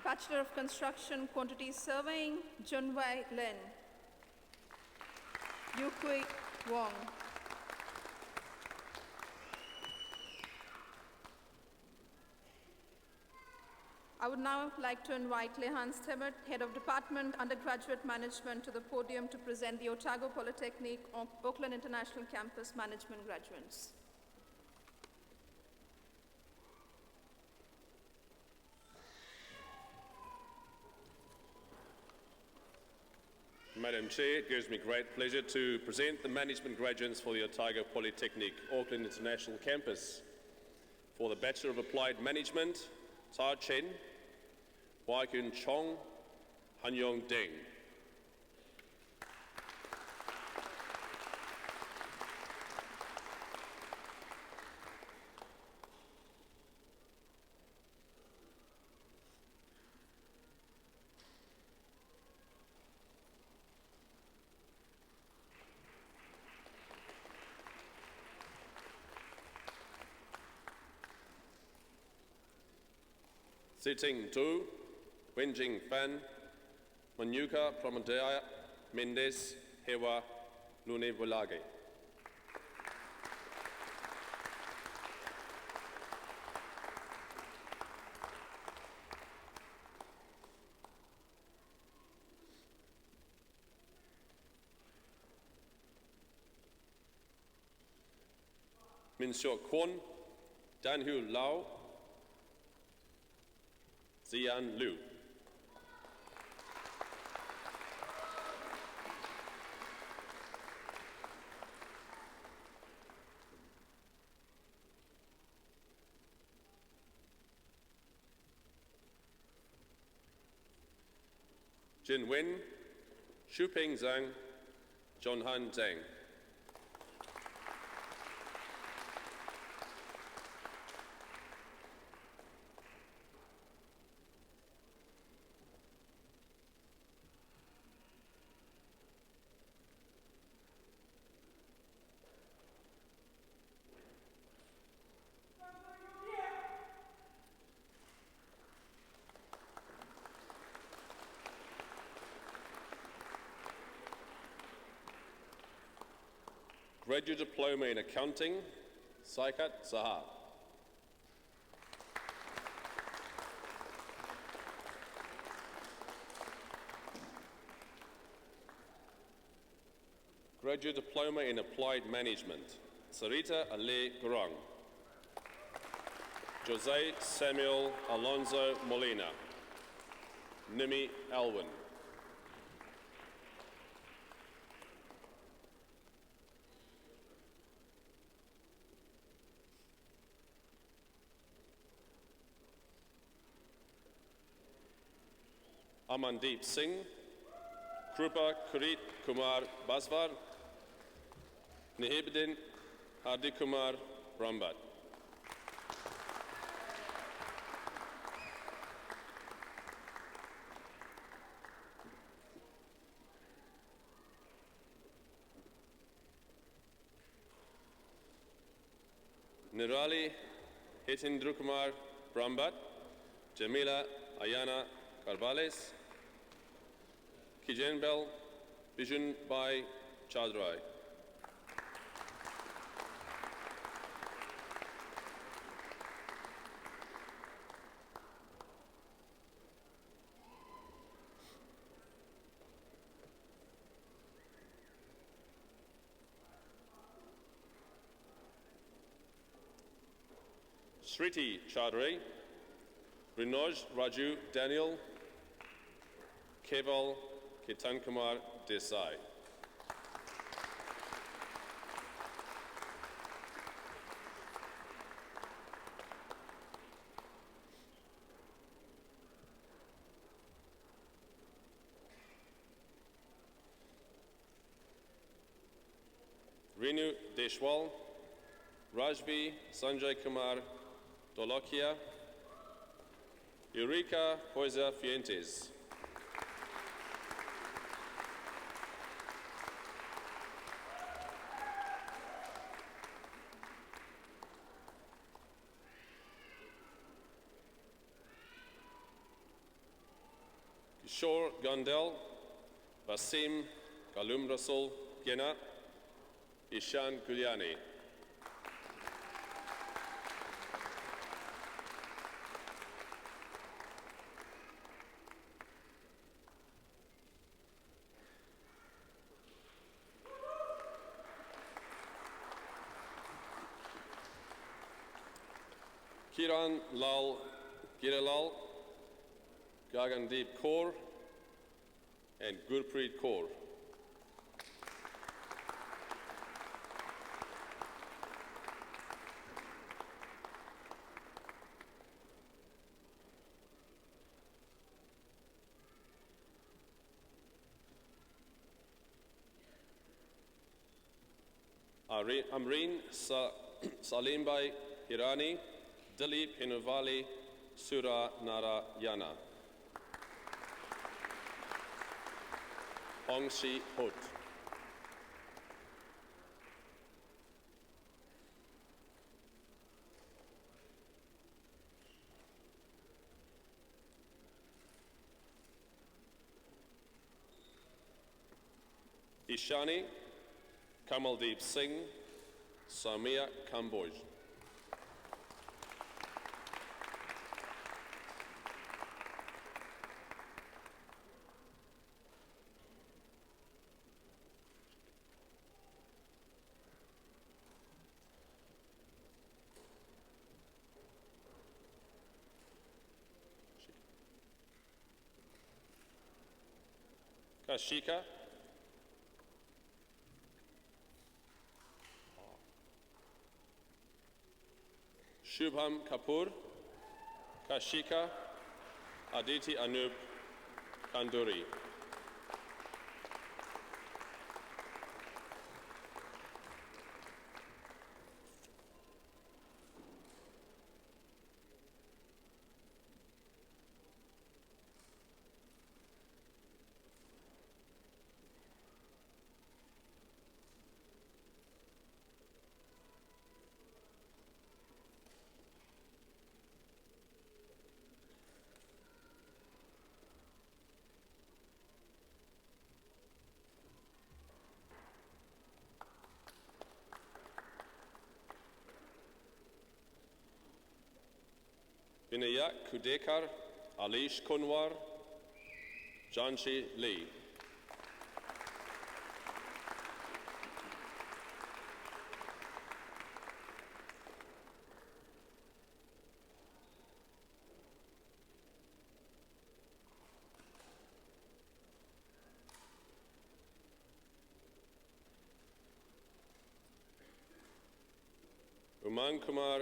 Bachelor of Construction Quantity Surveying, Junwei Lin. Yukui Wong. I would now like to invite Lehans Tibbet, Head of Department, Undergraduate Management, to the podium to present the Otago Polytechnic Auckland International Campus Management graduates. Madam Chair, it gives me great pleasure to present the management graduates for the Otago Polytechnic Auckland International Campus. For the Bachelor of Applied Management, Ta Chen, Wai Kun Chong, Han Yong Deng. Sitting Tu, Wenjing Fan, Manyuka Pramadaya Mendes, Hewa Lune Volage. Min Siok Kwon, Dan Hu Lau, Zian Liu. Jin Wen, Xu Ping Zhang, John Han Zhang. Graduate Diploma in Accounting, Saikat Saha. Graduate Diploma in Applied Management, Sarita Ale Gurung. Jose Samuel Alonso Molina. Nimi Alwyn. Amandeep Singh, Krupa Kurit Kumar Basvar, Nehibdin Hardikumar Rambat. Nirali Hitindrukumar Rambat, Jamila Ayana Carvales, Kijenbel Bijun Bai Chadrai. Sriti Chaudhary, Rinoj Raju Daniel, Keval Ketan Kumar Desai. Renu Deshwal, Rajbi Sanjay Kumar Dolokia, Eureka Poisa Fuentes. Kishore Gandel, Basim Kalum Rasul Gena, Ishan Guliani. Kiran Lal Giralal, Gagandeep Kaur, and Gurpreet Kaur. Amreen Salimbai Hirani, Dilip Hinuvali Sura Narayana. Hongshi Hut. Ishani Kamaldeep Singh, Samia Kamboj. Kashika Shubham Kapoor, Kashika, Aditi Anup Kanduri. Vinaya Kudekar, Alish Kunwar, Janshi Lee. Umang Kumar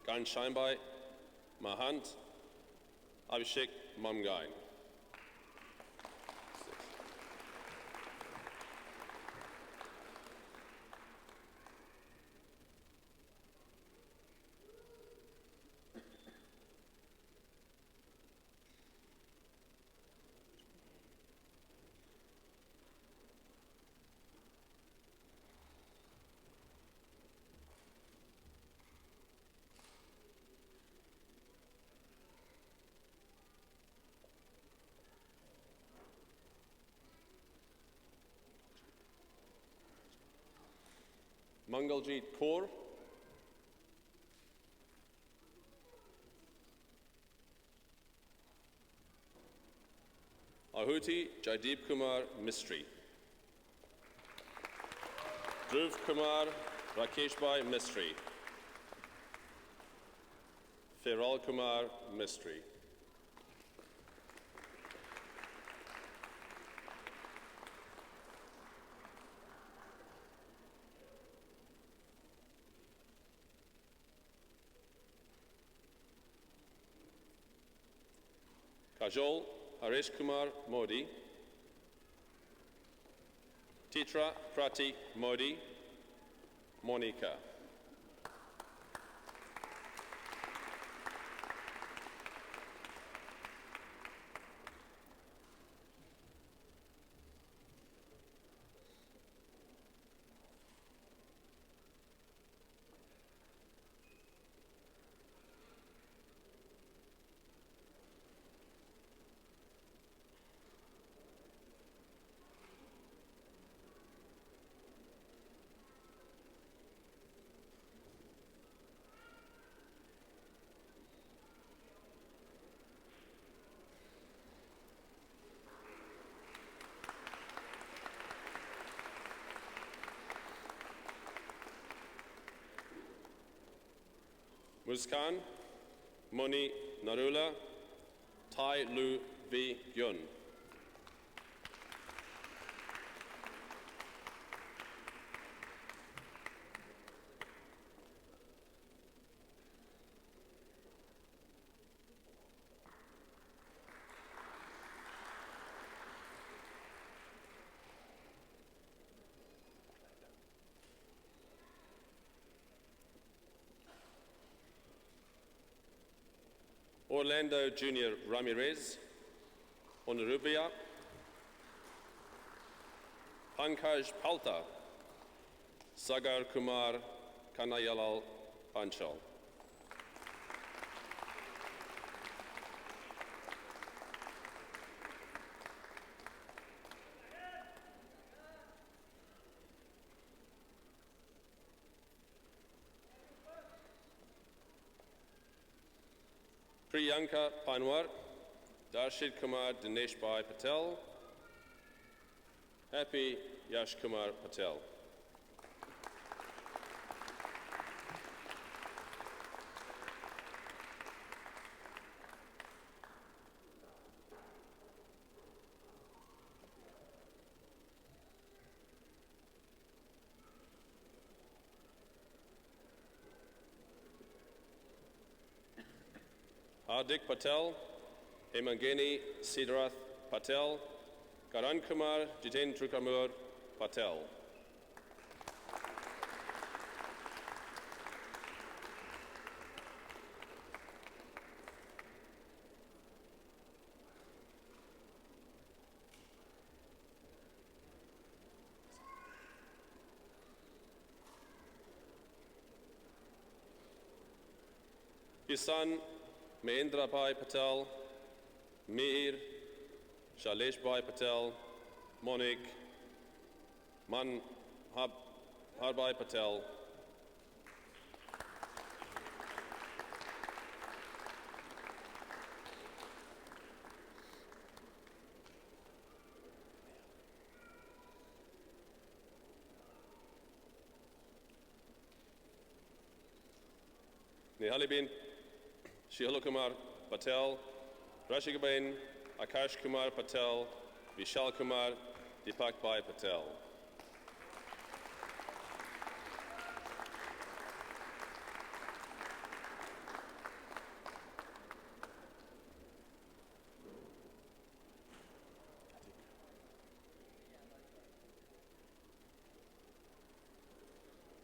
Ganshainbai Mahant Abhishek Mamgain. Mangaljit Kaur, Ahuti Jaideep Kumar Mistry, Dhruv Kumar Rakeshbhai Mistry, Feral Kumar Mistry. Kajol Harish Kumar Modi, Titra Pratik Modi, Monica. Muskan, Moni Narula, Tai Lu V. Gyun. Orlando Junior Ramirez, Honorubia, Pankaj Palta, Sagar Kumar Kanayalal Panchal. Priyanka Panwar, Darshit Kumar Dinesh Bhai Patel, Happy Yash Kumar Patel. Hardik Patel, Hemangeni Siddharath Patel, Karan Kumar Jitendra Kamur Patel. His son, Mahendra Bhai Patel, Mir, Shailesh Bhai Patel, Monik, Harbhai Patel, Nihalibin Shihal Kumar Patel, Rashikaben Akash Kumar Patel, Vishal Kumar, Deepak Bhai Patel.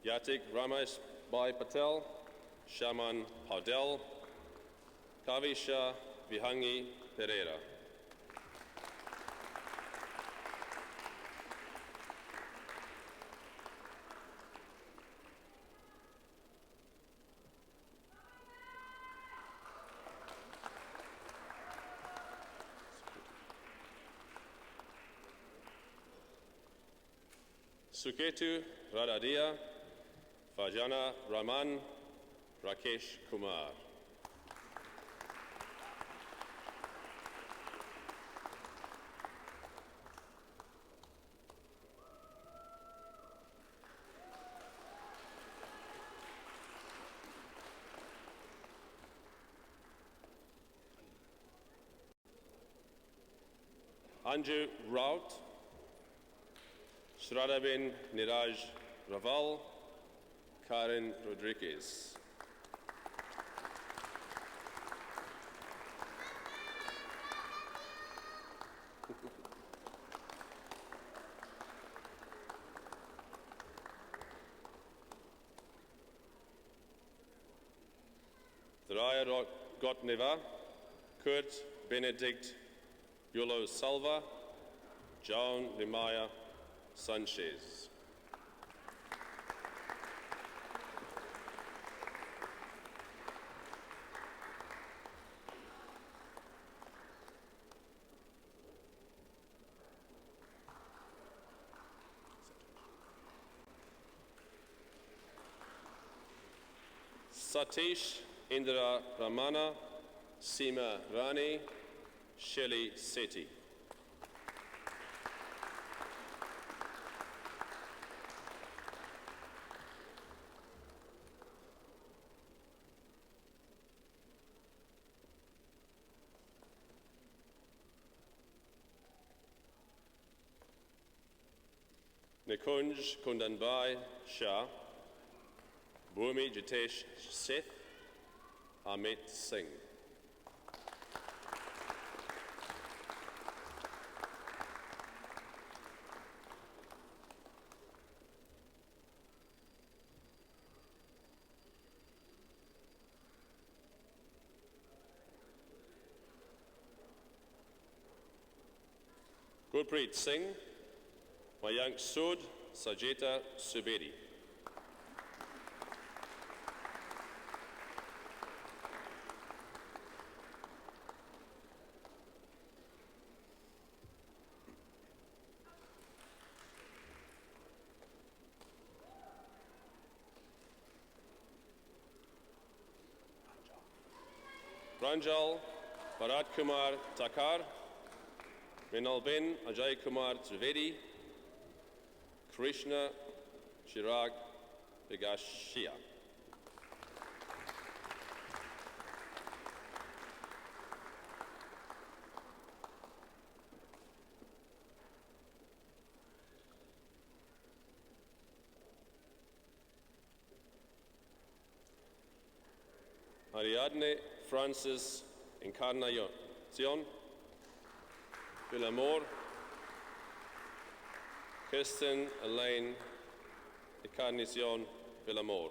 Yatik Ramesh Bhai Patel, Shaman Paudel, Kavisha Vihangi Pereira. Suketu Radadia, Fajana Raman, Rakesh Kumar. Anju Raut, Shradabin Niraj Raval, Karen Rodriguez. Thraya Gotneva, Kurt Benedict Yulo Salva, Joan Limaya Sanchez. Satish Indra Ramana, Seema Rani, Shelly Sethi. Nikunj Kundanbai Shah, Bhumi Jitesh Seth, Amit Singh. Gurpreet Singh, Mayank Sood, Sajeta Subedi. Ranjal Bharat Kumar Takar, Mrinalben Ajay Kumar Trivedi, Krishna Chirag Vigashia. Ariadne Francis Encarnacion, Villamor, Kirsten Elaine Encarnacion Villamor.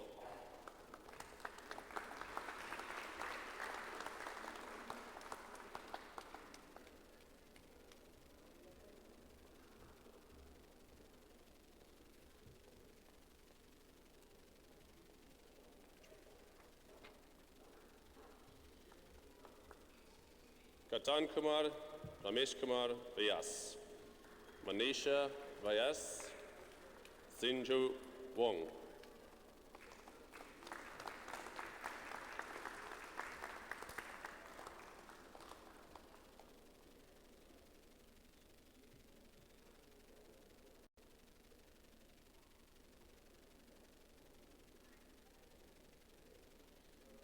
Katan Kumar, Ramesh Kumar Vyas, Manisha Vyas, Sinju Wong.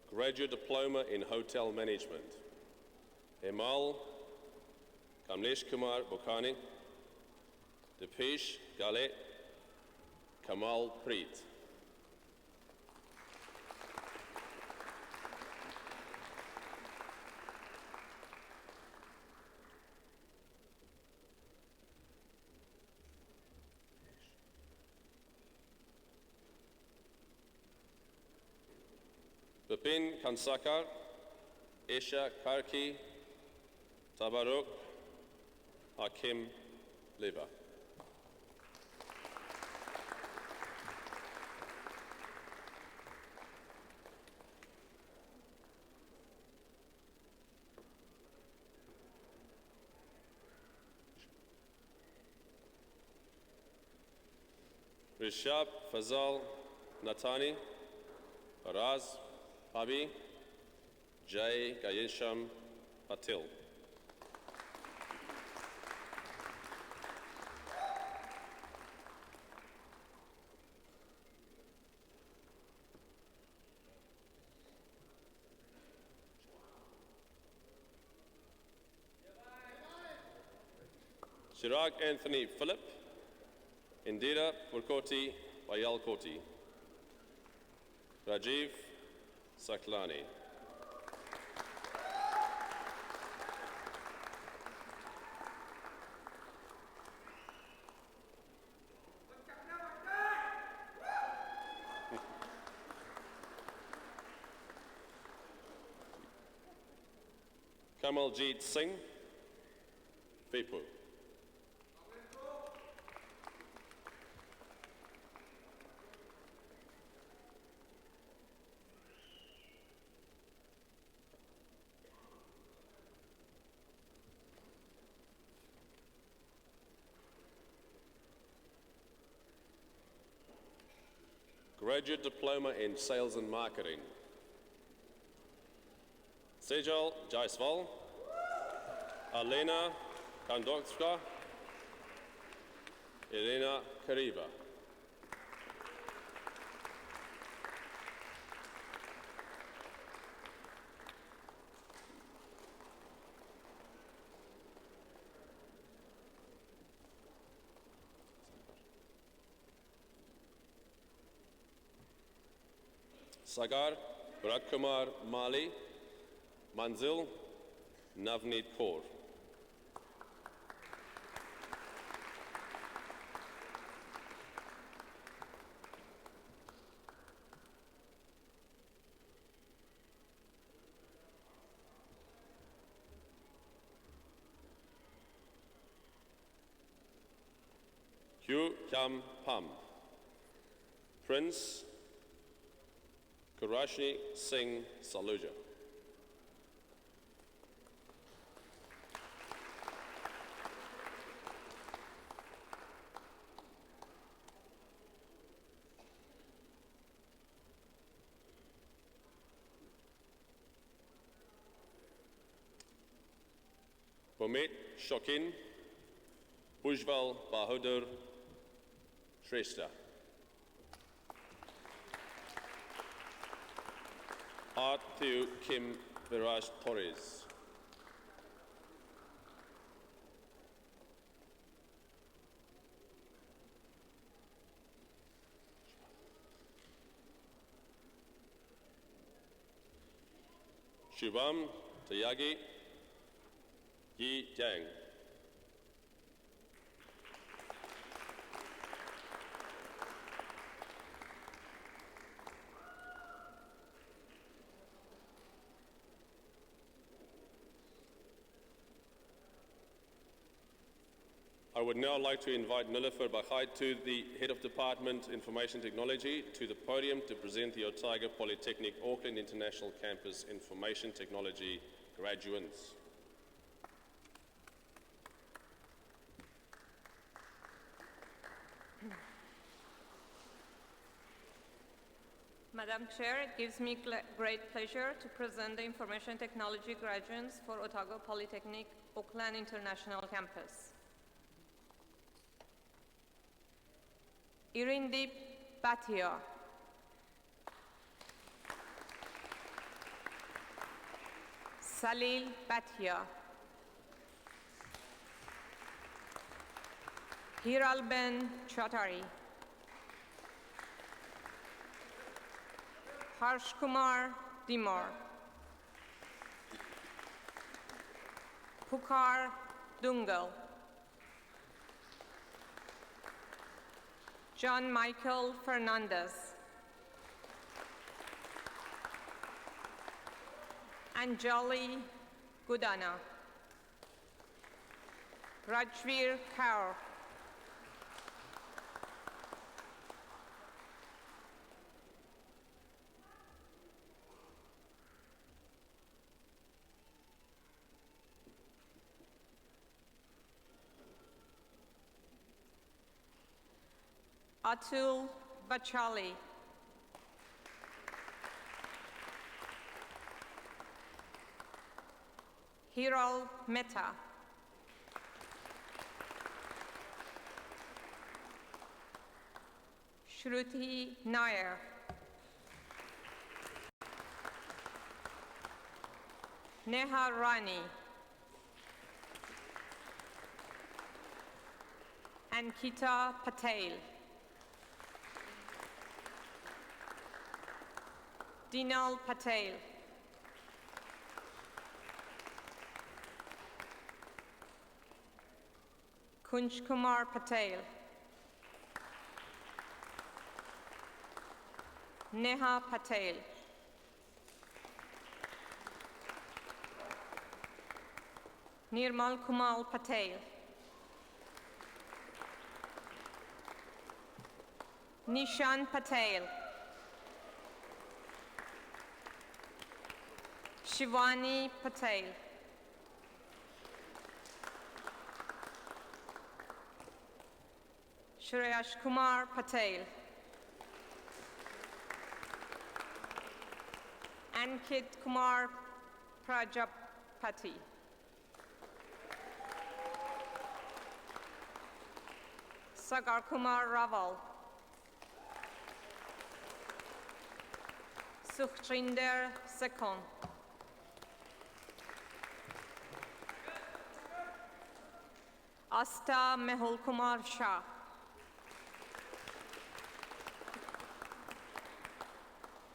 Graduate Diploma in Hotel Management. Hemal Kamlesh Kumar Bokhani, Dipesh Galet, Kamal Preet. Bipin Kansakar, Esha Karki, Tabaruk Hakim Leva. Rishab Fazal Natani, Faraz Pabi, Jay Gayesham Patil. Chirag Anthony Philip, Indira Purkoti Vayalkoti, Rajiv Saklani. Kamaljeet Singh, Vipu. Graduate Diploma in Sales and Marketing. Sejal Jaiswal, Alena Kandokska, Elena Kariva. Sagar Bharatkumar Mali, Manzil Navneet Kaur. Hugh Yam Pam, Prince Kurashni Singh Saluja. Bomet Shokin, Ujval Bahadur Shrestha. Art Theo Kim Viraj Torres. Shubham Tyagi Yi Jiang. I would now like to invite Nilüfer Bakhai, to the Head of Department Information Technology, to the podium to present the Otago Polytechnic Auckland International Campus Information Technology graduates. Madam Chair, it gives me great pleasure to present the Information Technology graduates for Otago Polytechnic Auckland International Campus. Irindip Bhatia. Salil Bhatia. Hiralben Chaudhary. Harsh Kumar Dimor. Pukar Dungal. John Michael Fernandez. Anjali Gudana. Rajveer Kaur. Atul Bachali. Hiral Mehta. Shruti Nair. Neha Rani. Ankita Patel. Dinal Patel. Kunj Kumar Patel. Neha Patel. Nirmal Kumar Patel. Nishan Patel. Shivani Patel. Shreyash Kumar Patel. Ankit Kumar Prajapati. Sagar Kumar Raval. Sukhtrinder Sekon. Asta Mehul Kumar Shah.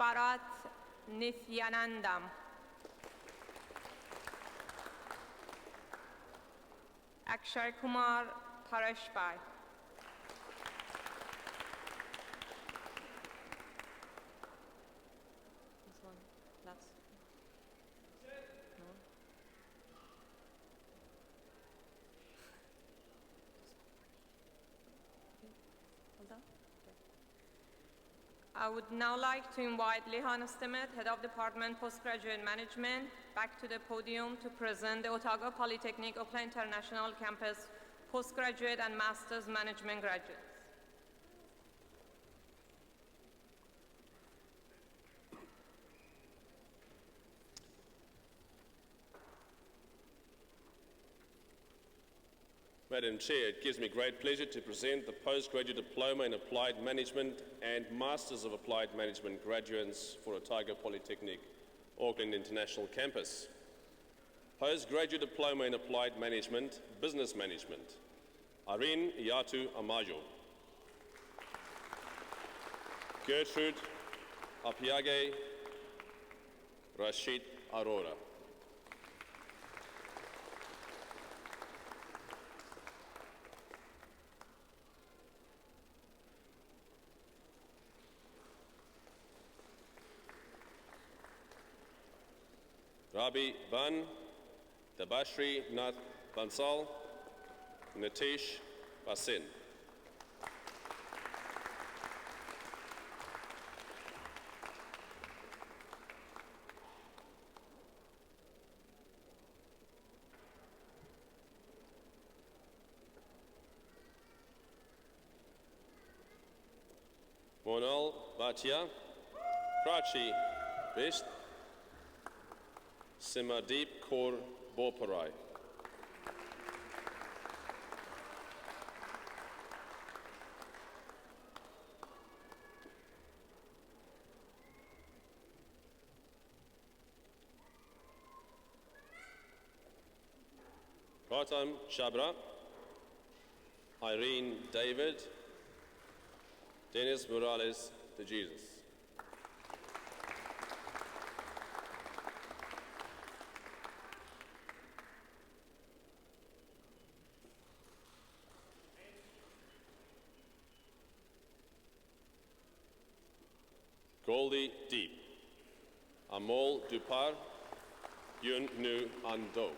Pushparat Nithyanandam. Akshay Kumar Parashpai. This one, that's no. Hold on. Okay. I would now like to invite Lihan Stemet, Head of Department Postgraduate Management, back to the podium to present the Otago Polytechnic Auckland International Campus Postgraduate and Master's Management graduates. Madam Chair, it gives me great pleasure to present the Postgraduate Diploma in Applied Management and Masters of Applied Management graduates for Otago Polytechnic, Auckland International Campus. Postgraduate Diploma in Applied Management, Business Management, Irene Yatu Amajo. Gertrude Apiage Rashid Arora. Rabi Ban, Dabashri Nath Bansal, Nitish Basin. Monal Bhatia, Prachi Best, Simadeep Kaur Boparai. Gautam Chabra, Irene David, Dennis Morales de Jesus. Goldie Deep, Amol Dupar, Yun Nu Ando.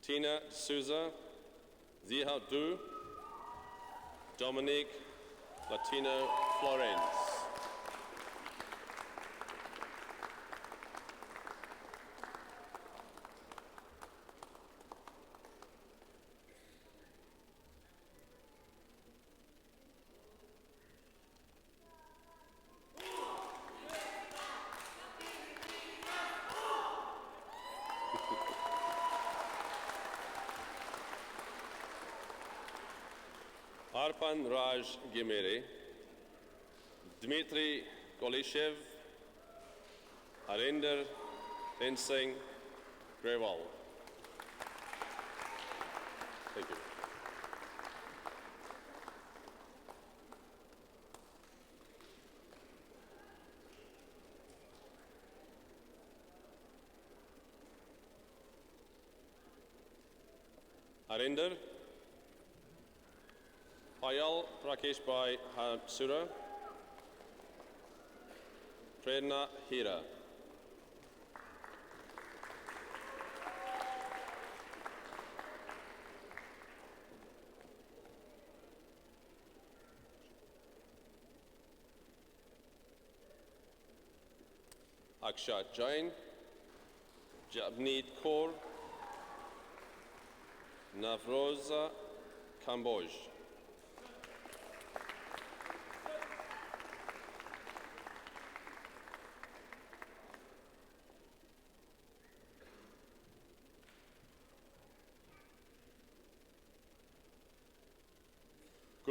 Tina Souza, Ziha Du, Dominique Latino Florence. Arpan Raj Gimere, Dmitry Golishev, Arinder Rensing Grewal. Thank you. Arinder Payal Rakesh Bhai Sura, Prerna Hira. Akshat Jain, Javneet Kaur, Navroza Kamboj.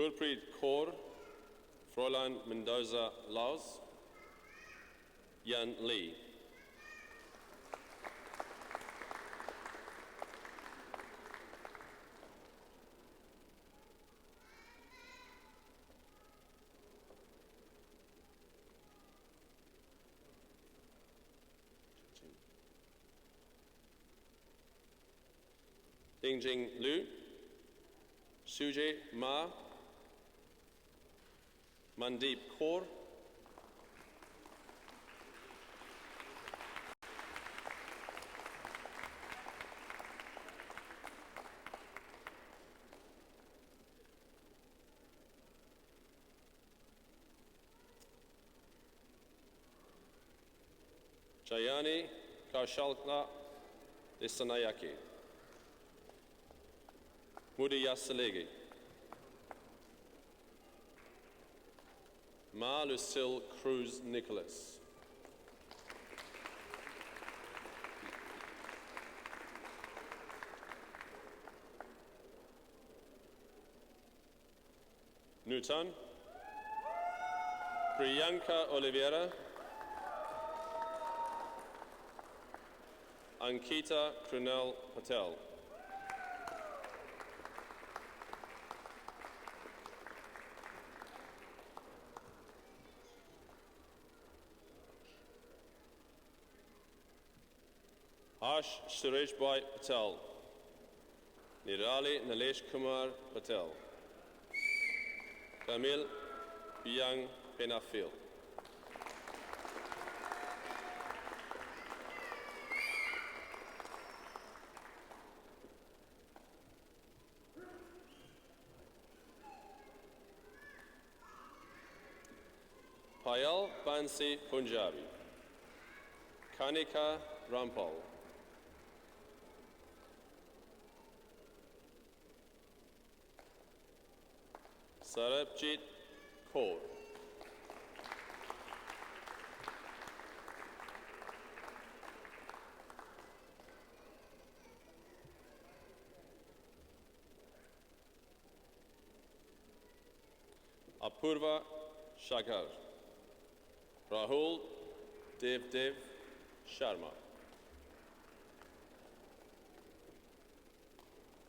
Gurpreet Kaur, Fräulein Mendoza Laos, Yan Lee. Dingjing Liu, Suje Ma, Mandeep Kaur, Jayani Kaushalka Desanayake, Mudiya Salegi, Ma Lucille Cruz Nicholas, Newton, Priyanka Oliveira, Ankita Krunel Patel, Harsh Suresh Bhai Patel, Nirali Nalesh Kumar Patel, Kamil Biang Penafil, Payal Bansi Punjabi, Kanika Rampal, Sarabjit Kaur, Apurva Shakar, Rahul Dev Sharma,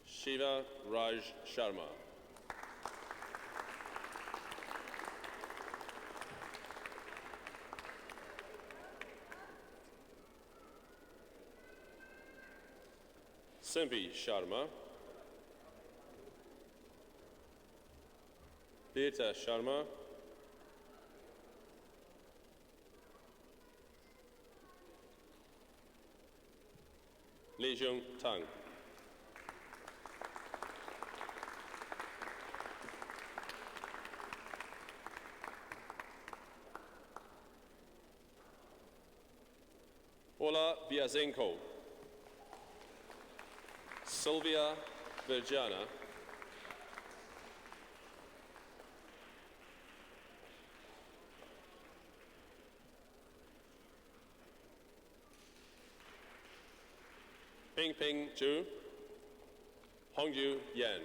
Shiva Raj Sharma, Simpi Sharma, Peter Sharma, Lee Jung Tang, Ola Biazenko, Sylvia Virjana, Ping Ping Zhu, Hongyu Yan,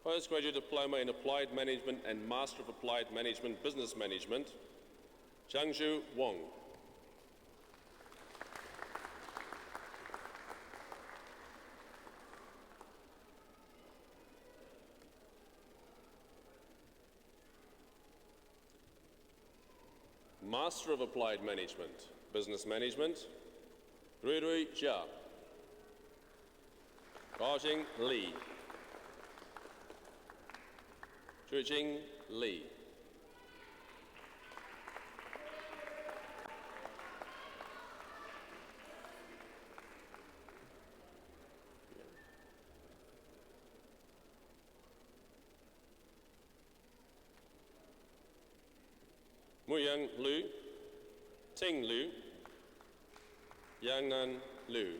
Postgraduate Diploma in Applied Management and Master of Applied Management Business Management, Jiangzhu Wong, Master of Applied Management, Business Management, Ruirui Jia, Gaojing Li, Zhujing Li, Muyang Lu, Ting Lu, Yangnan Lu,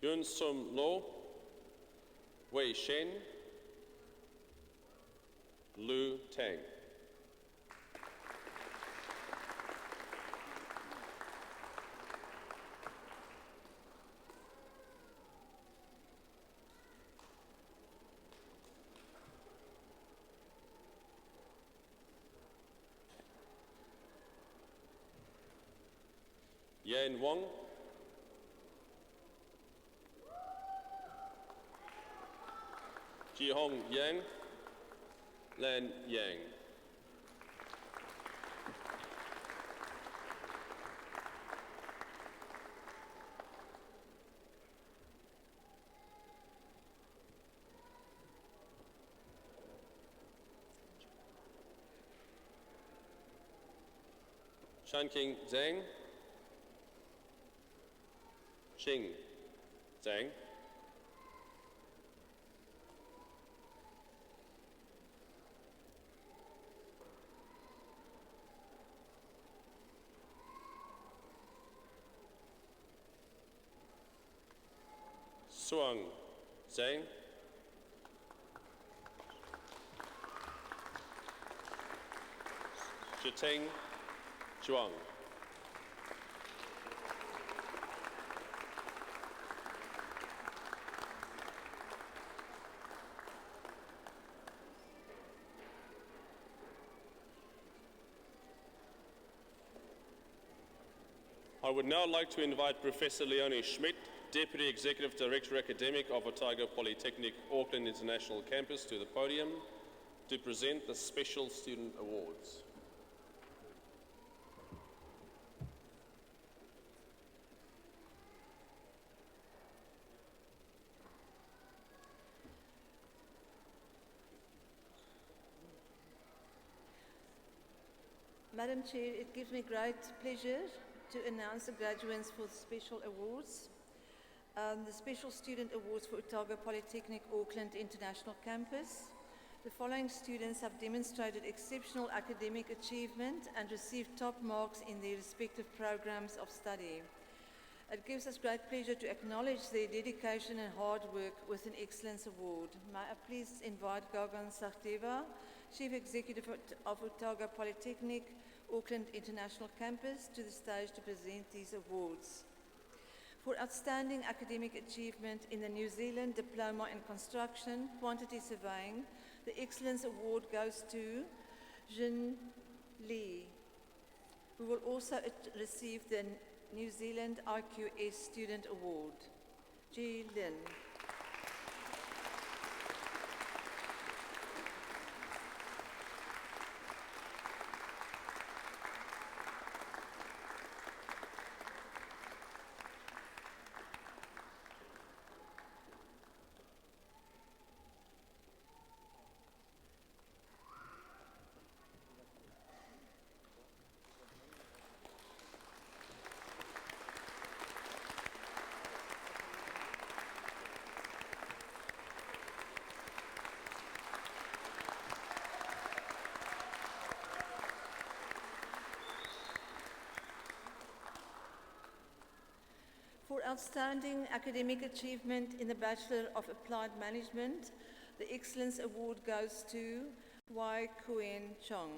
Yun Sum Lo, Wei Shen, Lu Tang. Yan Wong, Ji Hong Yang, Lan Yang. Shan King Zhang, Xing Zhang. Suang Zhang. Shiteng Zhuang. I would now like to invite Professor Leonie Schmidt, Deputy Executive Director Academic of Otago Polytechnic, Auckland International Campus, to the podium to present the Special Student Awards. Madam Chair, it gives me great pleasure to announce the graduates for the Special Awards. The Special Student Awards for Otago Polytechnic, Auckland International Campus. The following students have demonstrated exceptional academic achievement and received top marks in their respective programs of study. It gives us great pleasure to acknowledge their dedication and hard work with an Excellence Award. May I please invite Gagan Sachteva, Chief Executive of Otago Polytechnic, Auckland International Campus, to the stage to present these awards. For outstanding academic achievement in the New Zealand Diploma in Construction, Quantity Surveying, the Excellence Award goes to Jin Lee, who will also receive the New Zealand IQS Student Award. Ji Lin. For outstanding academic achievement in the Bachelor of Applied Management, the Excellence Award goes to Wai Kuen Chong.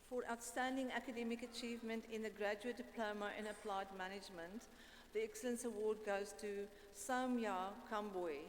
For outstanding academic achievement in the Graduate Diploma in Applied Management, the Excellence Award goes to Saumya Kamboi.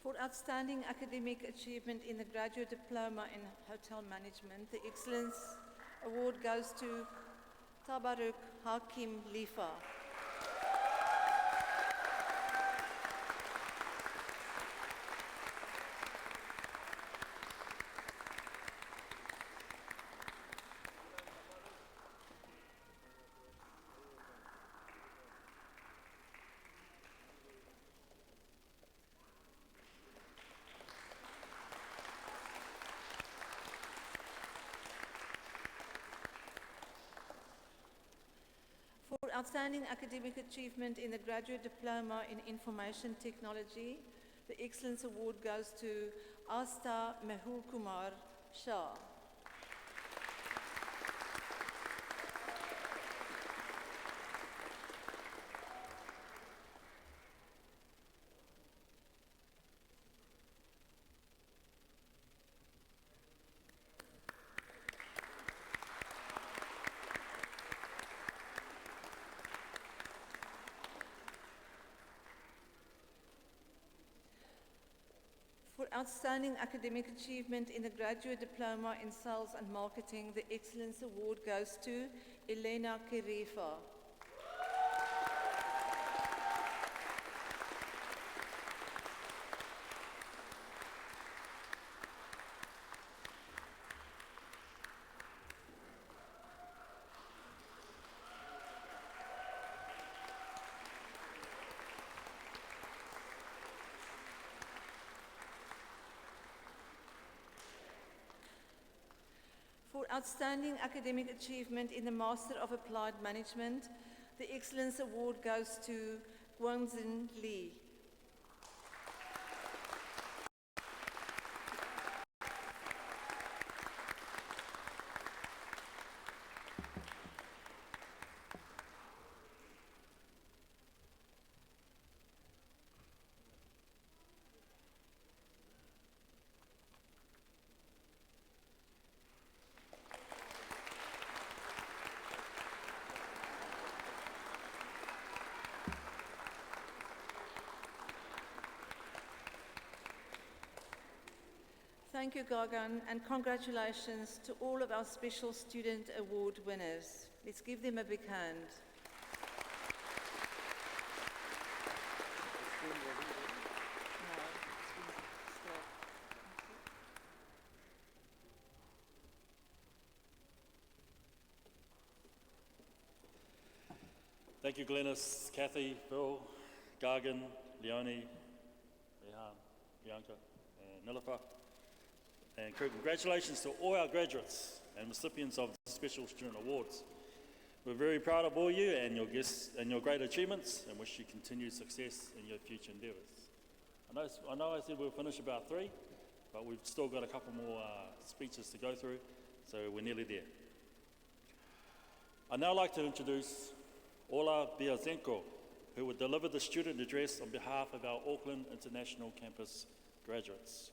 For outstanding academic achievement in the Graduate Diploma in Hotel Management, the Excellence Award goes to Tabaruk Hakim Lifa. For outstanding academic achievement in the Graduate Diploma in Information Technology, the Excellence Award goes to Asta Mehul Kumar Shah. For outstanding academic achievement in the Graduate Diploma in Sales and Marketing, the Excellence Award goes to Elena Kirifa. For outstanding academic achievement in the Master of Applied Management, the Excellence Award goes to Guangzhen Li. Thank you, Gagan, and congratulations to all of our Special Student Award winners. Let's give them a big hand. Thank you, Glenys, Kathy, Bill, Gagan, Leonie, Rehan, Bianca, and Nilofer. And congratulations to all our graduates and recipients of the Special Student Awards. We're very proud of all you and your guests and your great achievements and wish you continued success in your future endeavours. I know I said we'll finish about 3, but we've still got a couple more speeches to go through, so we're nearly there. I'd now like to introduce Ola Biazenko, who will deliver the student address on behalf of our Auckland International Campus graduates.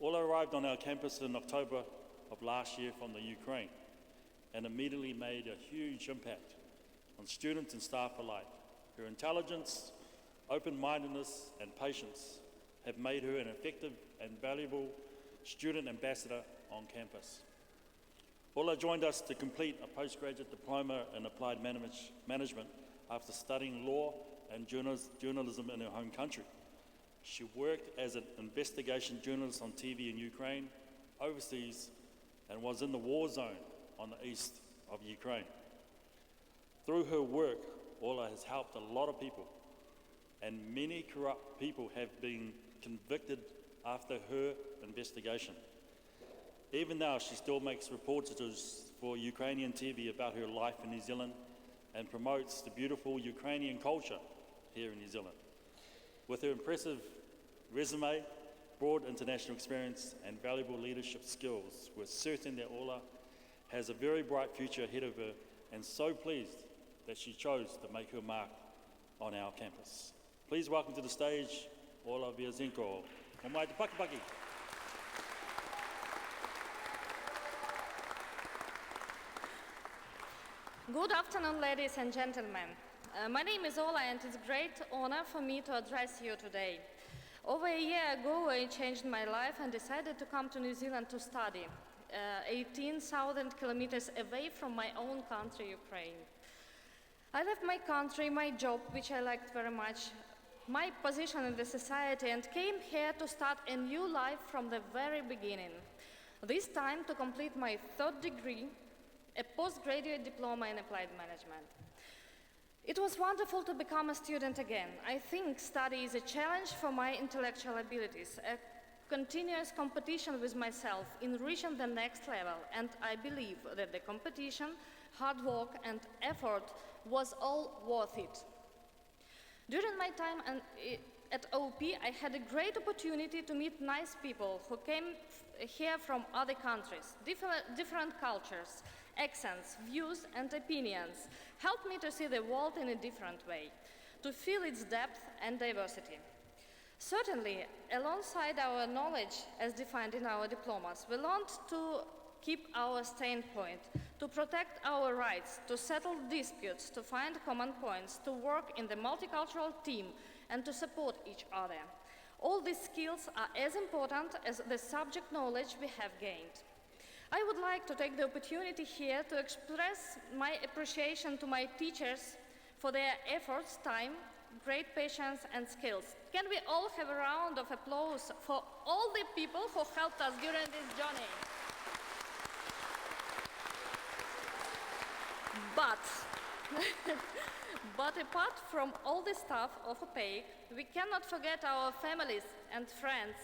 Ola arrived on our campus in October of last year from the Ukraine and immediately made a huge impact on students and staff alike. Her intelligence, open-mindedness and patience have made her an effective and valuable student ambassador on campus. Ola joined us to complete a postgraduate diploma in applied management after studying law and journalism in her home country. She worked as an investigation journalist on TV in Ukraine, overseas, and was in the war zone on the east of Ukraine. Through her work, Ola has helped a lot of people, and many corrupt people have been convicted after her investigation. Even now, she still makes reportages for Ukrainian TV about her life in New Zealand and promotes the beautiful Ukrainian culture here in New Zealand. With her impressive resume, broad international experience, and valuable leadership skills, we're certain that Ola has a very bright future ahead of her, and so pleased that she chose to make her mark on our campus. Please welcome to the stage, Ola Biazenko. Omai te pakipaki. Good afternoon, ladies and gentlemen. My name is Ola, and it's a great honor for me to address you today. Over a year ago, I changed my life and decided to come to New Zealand to study, 18,000 kilometers away from my own country, Ukraine. I left my country, my job, which I liked very much, my position in the society, and came here to start a new life from the very beginning. This time to complete my third degree, a postgraduate diploma in applied management. It was wonderful to become a student again. I think study is a challenge for my intellectual abilities, a continuous competition with myself in reaching the next level, and I believe that the competition, hard work, and effort was all worth it. During my time at OP, I had a great opportunity to meet nice people who came here from other countries, different cultures, accents, views, and opinions, helped me to see the world in a different way, to feel its depth and diversity. Certainly, alongside our knowledge as defined in our diplomas, we learned to keep our standpoint, to protect our rights, to settle disputes, to find common points, to work in the multicultural team, and to support each other. All these skills are as important as the subject knowledge we have gained. I would like to take the opportunity here to express my appreciation to my teachers for their efforts, time, great patience, and skills. Can we all have a round of applause for all the people who helped us during this journey? But apart from all the staff of OPEIC, we cannot forget our families and friends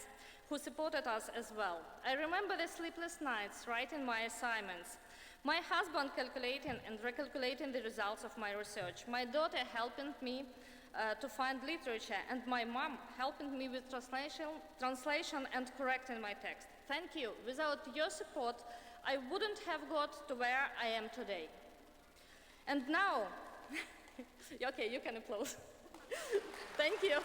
who supported us as well. I remember the sleepless nights writing my assignments, my husband calculating and recalculating the results of my research, my daughter helping me to find literature, and my mom helping me with translation and correcting my text. Thank you. Without your support, I wouldn't have got to where I am today. And now, okay, you can applaud. Thank you.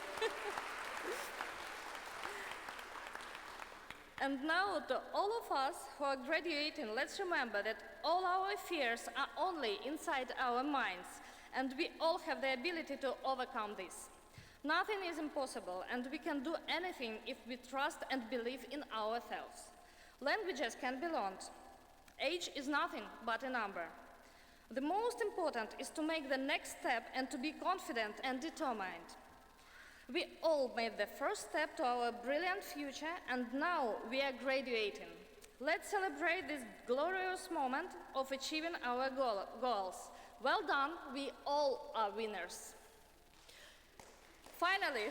And now, to all of us who are graduating, let's remember that all our fears are only inside our minds, and we all have the ability to overcome this. Nothing is impossible, and we can do anything if we trust and believe in ourselves. Languages can be learned. Age is nothing but a number. The most important is to make the next step and to be confident and determined. We all made the first step to our brilliant future, and now we are graduating. Let's celebrate this glorious moment of achieving our goals. Well done, we all are winners. Finally,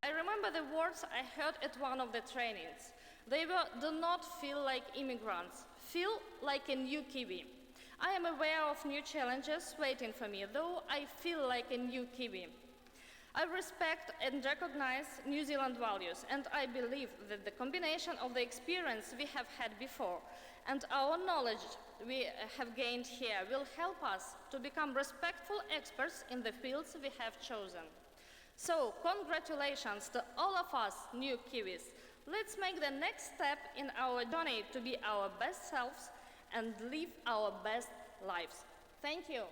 I remember the words I heard at one of the trainings. They were, "Do not feel like immigrants, feel like a new Kiwi." I am aware of new challenges waiting for me, though I feel like a new Kiwi. I respect and recognize New Zealand values, and I believe that the combination of the experience we have had before and our knowledge we have gained here will help us to become respectful experts in the fields we have chosen. So, congratulations to all of us new Kiwis. Let's make the next step in our journey to be our best selves and live our best lives. Thank you.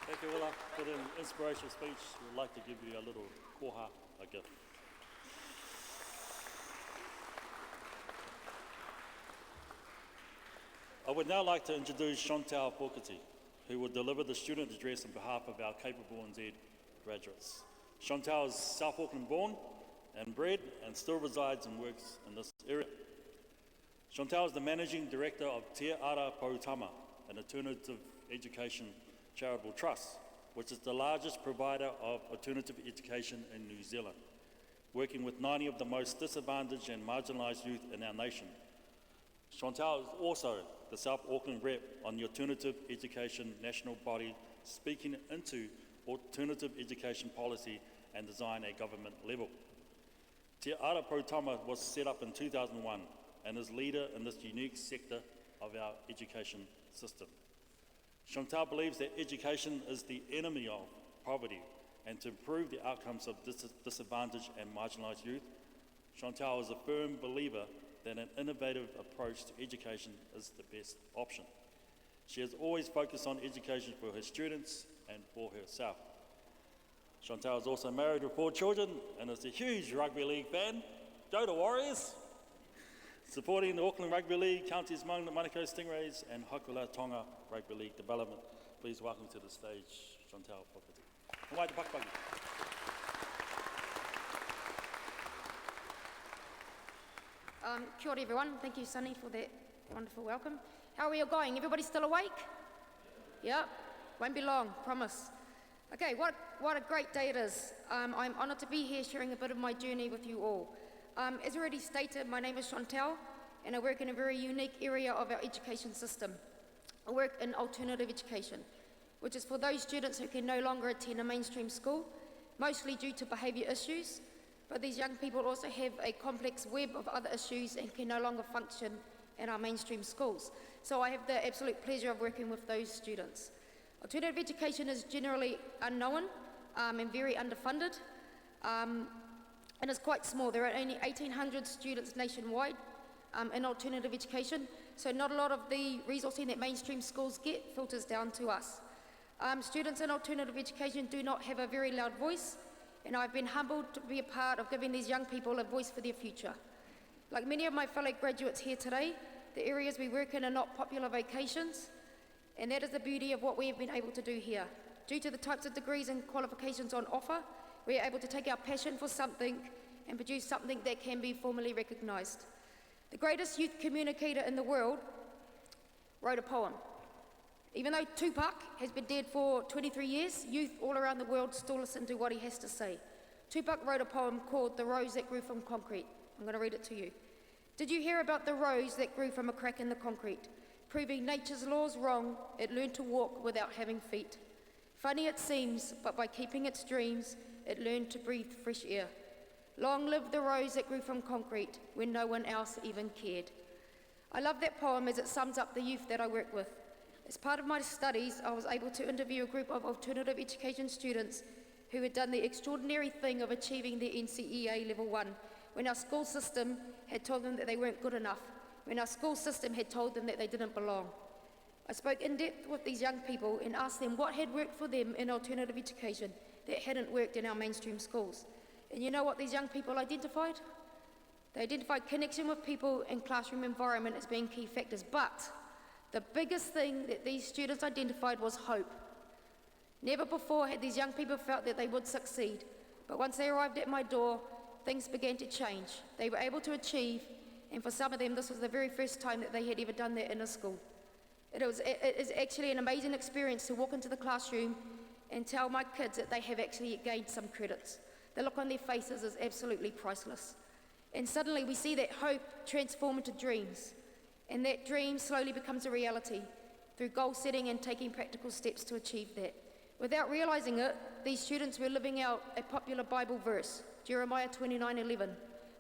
Thank you, Willa, for the inspirational speech. We'd like to give you a little koha, a gift. I would now like to introduce Chantal Pokati, who will deliver the student address on behalf of our Capable NZ graduates. Chantal is South Auckland born and bred and still resides and works in this area. Chantal is the Managing Director of Te Ara Poutama, an alternative education charitable trust, which is the largest provider of alternative education in New Zealand, working with 90 of the most disadvantaged and marginalised youth in our nation. Chantal is also the South Auckland rep on the Alternative Education National Body, speaking into alternative education policy and design at government level. Te Ara Poutama was set up in 2001 and is leader in this unique sector of our education system. Chantal believes that education is the enemy of poverty, and to improve the outcomes of disadvantaged and marginalised youth, Chantal is a firm believer that an innovative approach to education is the best option. She has always focused on education for her students and for herself. Chantal is also married with 4 children and is a huge rugby league fan. Go the Warriors! Supporting the Auckland Rugby League, Counties Manukau Stingrays and Hakula Tonga Rugby League development. Please welcome to the stage Chantal Popati. Wai te pakapaki. Kia ora everyone, thank you Sunny for that wonderful welcome. How are we all going? Everybody still awake? Yep, won't be long, promise. Okay, what a great day it is. I'm honoured to be here sharing a bit of my journey with you all. As already stated, my name is Chantal and I work in a very unique area of our education system. I work in alternative education, which is for those students who can no longer attend a mainstream school, mostly due to behaviour issues, but these young people also have a complex web of other issues and can no longer function in our mainstream schools. So I have the absolute pleasure of working with those students. Alternative education is generally unknown and very underfunded, and it's quite small. There are only 1,800 students nationwide in alternative education, so not a lot of the resourcing that mainstream schools get filters down to us. Students in alternative education do not have a very loud voice, and I've been humbled to be a part of giving these young people a voice for their future. Like many of my fellow graduates here today, the areas we work in are not popular vocations, and that is the beauty of what we have been able to do here. Due to the types of degrees and qualifications on offer, we are able to take our passion for something and produce something that can be formally recognised. The greatest youth communicator in the world wrote a poem. Even though Tupac has been dead for 23 years, youth all around the world still listen to what he has to say. Tupac wrote a poem called The Rose That Grew from Concrete. I'm going to read it to you. Did you hear about the rose that grew from a crack in the concrete? Proving nature's laws wrong, it learned to walk without having feet. Funny it seems, but by keeping its dreams, it learned to breathe fresh air. Long live the rose that grew from concrete when no one else even cared. I love that poem as it sums up the youth that I work with. As part of my studies, I was able to interview a group of alternative education students who had done the extraordinary thing of achieving their NCEA Level 1 when our school system had told them that they weren't good enough, when our school system had told them that they didn't belong. I spoke in depth with these young people and asked them what had worked for them in alternative education that hadn't worked in our mainstream schools. And you know what these young people identified? They identified connection with people and classroom environment as being key factors, but the biggest thing that these students identified was hope. Never before had these young people felt that they would succeed, but once they arrived at my door, things began to change. They were able to achieve, and for some of them, this was the very first time that they had ever done that in a school. It is actually an amazing experience to walk into the classroom and tell my kids that they have actually gained some credits. The look on their faces is absolutely priceless. And suddenly we see that hope transform into dreams, and that dream slowly becomes a reality through goal setting and taking practical steps to achieve that. Without realizing it, these students were living out a popular Bible verse, Jeremiah 29:11.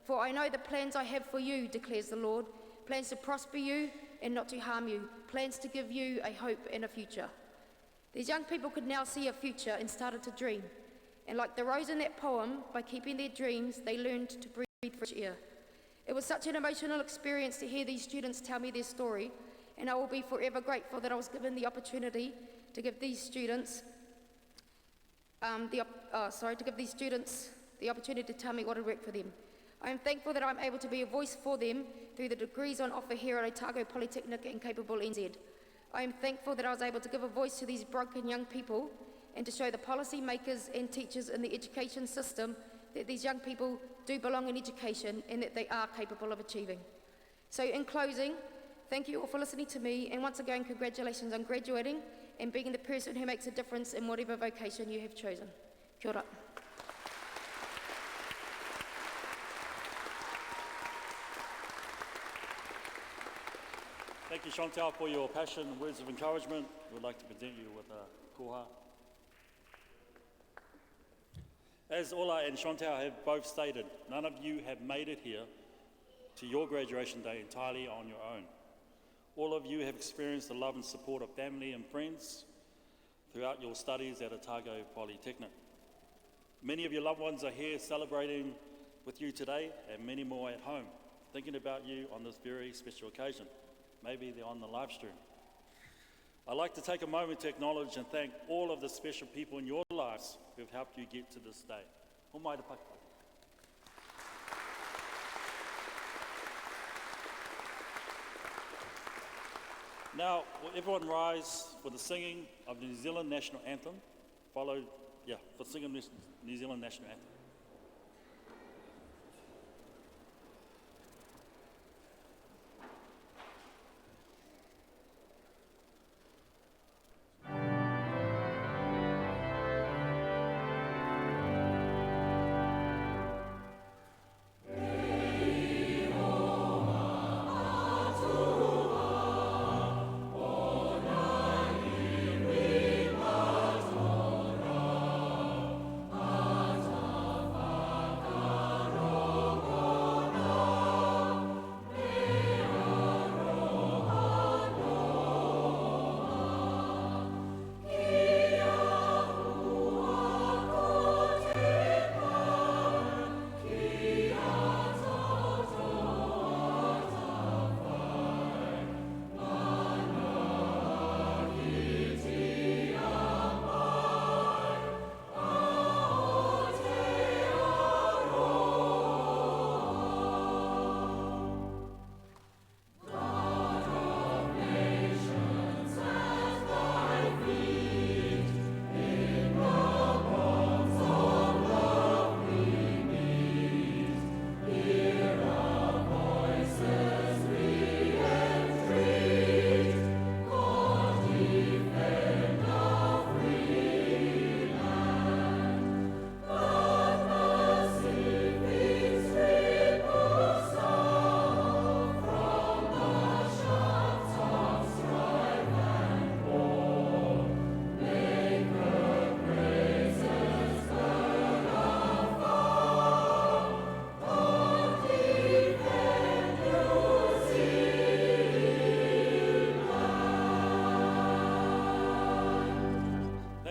For I know the plans I have for you, declares the Lord, plans to prosper you and not to harm you, plans to give you a hope and a future. These young people could now see a future and started to dream. And like the rose in that poem, by keeping their dreams, they learned to breathe fresh air. It was such an emotional experience to hear these students tell me their story, and I will be forever grateful that I was given the opportunity to give these students the opportunity to tell me what had worked for them. I am thankful that I'm able to be a voice for them through the degrees on offer here at Otago Polytechnic and Capable NZ. I am thankful that I was able to give a voice to these broken young people and to show the policy makers and teachers in the education system that these young people do belong in education and that they are capable of achieving. So in closing, thank you all for listening to me, and once again, congratulations on graduating and being the person who makes a difference in whatever vocation you have chosen. Kia ora. Thank you, Chantal, for your passion and words of encouragement. We'd like to present you with a koha. As Ola and Chantal have both stated, none of you have made it here to your graduation day entirely on your own. All of you have experienced the love and support of family and friends throughout your studies at Otago Polytechnic. Many of your loved ones are here celebrating with you today, and many more at home, thinking about you on this very special occasion. Maybe they're on the live stream. I'd like to take a moment to acknowledge and thank all of the special people in your lives who have helped you get to this day. O mai te pakapaka. Now, will everyone rise for the singing of the New Zealand National Anthem, for singing the New Zealand National Anthem.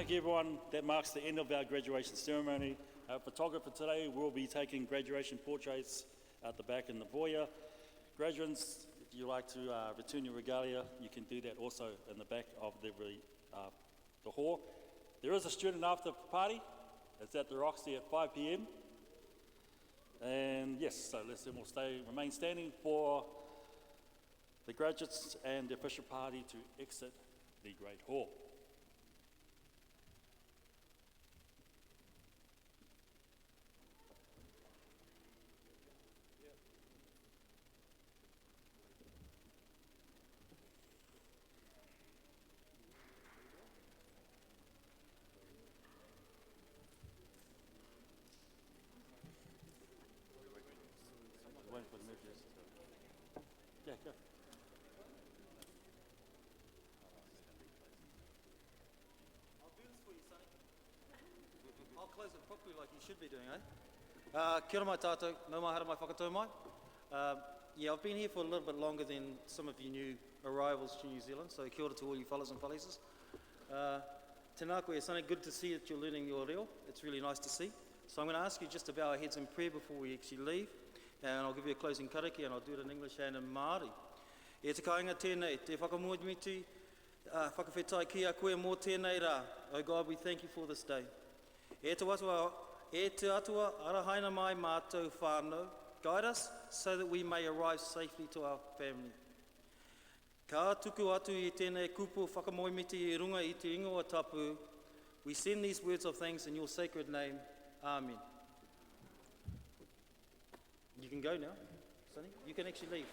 Thank you, everyone. That marks the end of our graduation ceremony. Our photographer today will be taking graduation portraits at the back in the foyer. Graduates, if you like to return your regalia, you can do that also in the back of the hall. There is a student after party. It's at the Roxy at 5 p.m. And yes, so let's then remain standing for the graduates and the official party to exit the Great Hall. Waiting for the messages. Yeah, go. I'll do this for you, Sonny. I'll close it properly like you should be doing, eh? Kia ora mai tātou, nau mai hara mai whakatau mai. I've been here for a little bit longer than some of you new arrivals to New Zealand, so kia ora to all you fellas and fellasas. Tēnā koe, Sonny, good to see that you're learning your reo. It's really nice to see. So I'm going to ask you just to bow our heads in prayer before we actually leave. And I'll give you a closing kariki, and I'll do it in English and in Māori. E te kāinga tēnei, te whakamoemiti, whakawhetai ki a koe mō tēnei rā. Oh God, we thank you for this day. E te atua arahaina mai mātou whānau. Guide us so that we may arrive safely to our family. Ka tuku atu I tēnei kupu whakamoemiti I runga I te ingoa tapu. We send these words of thanks in your sacred name. Amen. You can go now, Sonny. You can actually leave.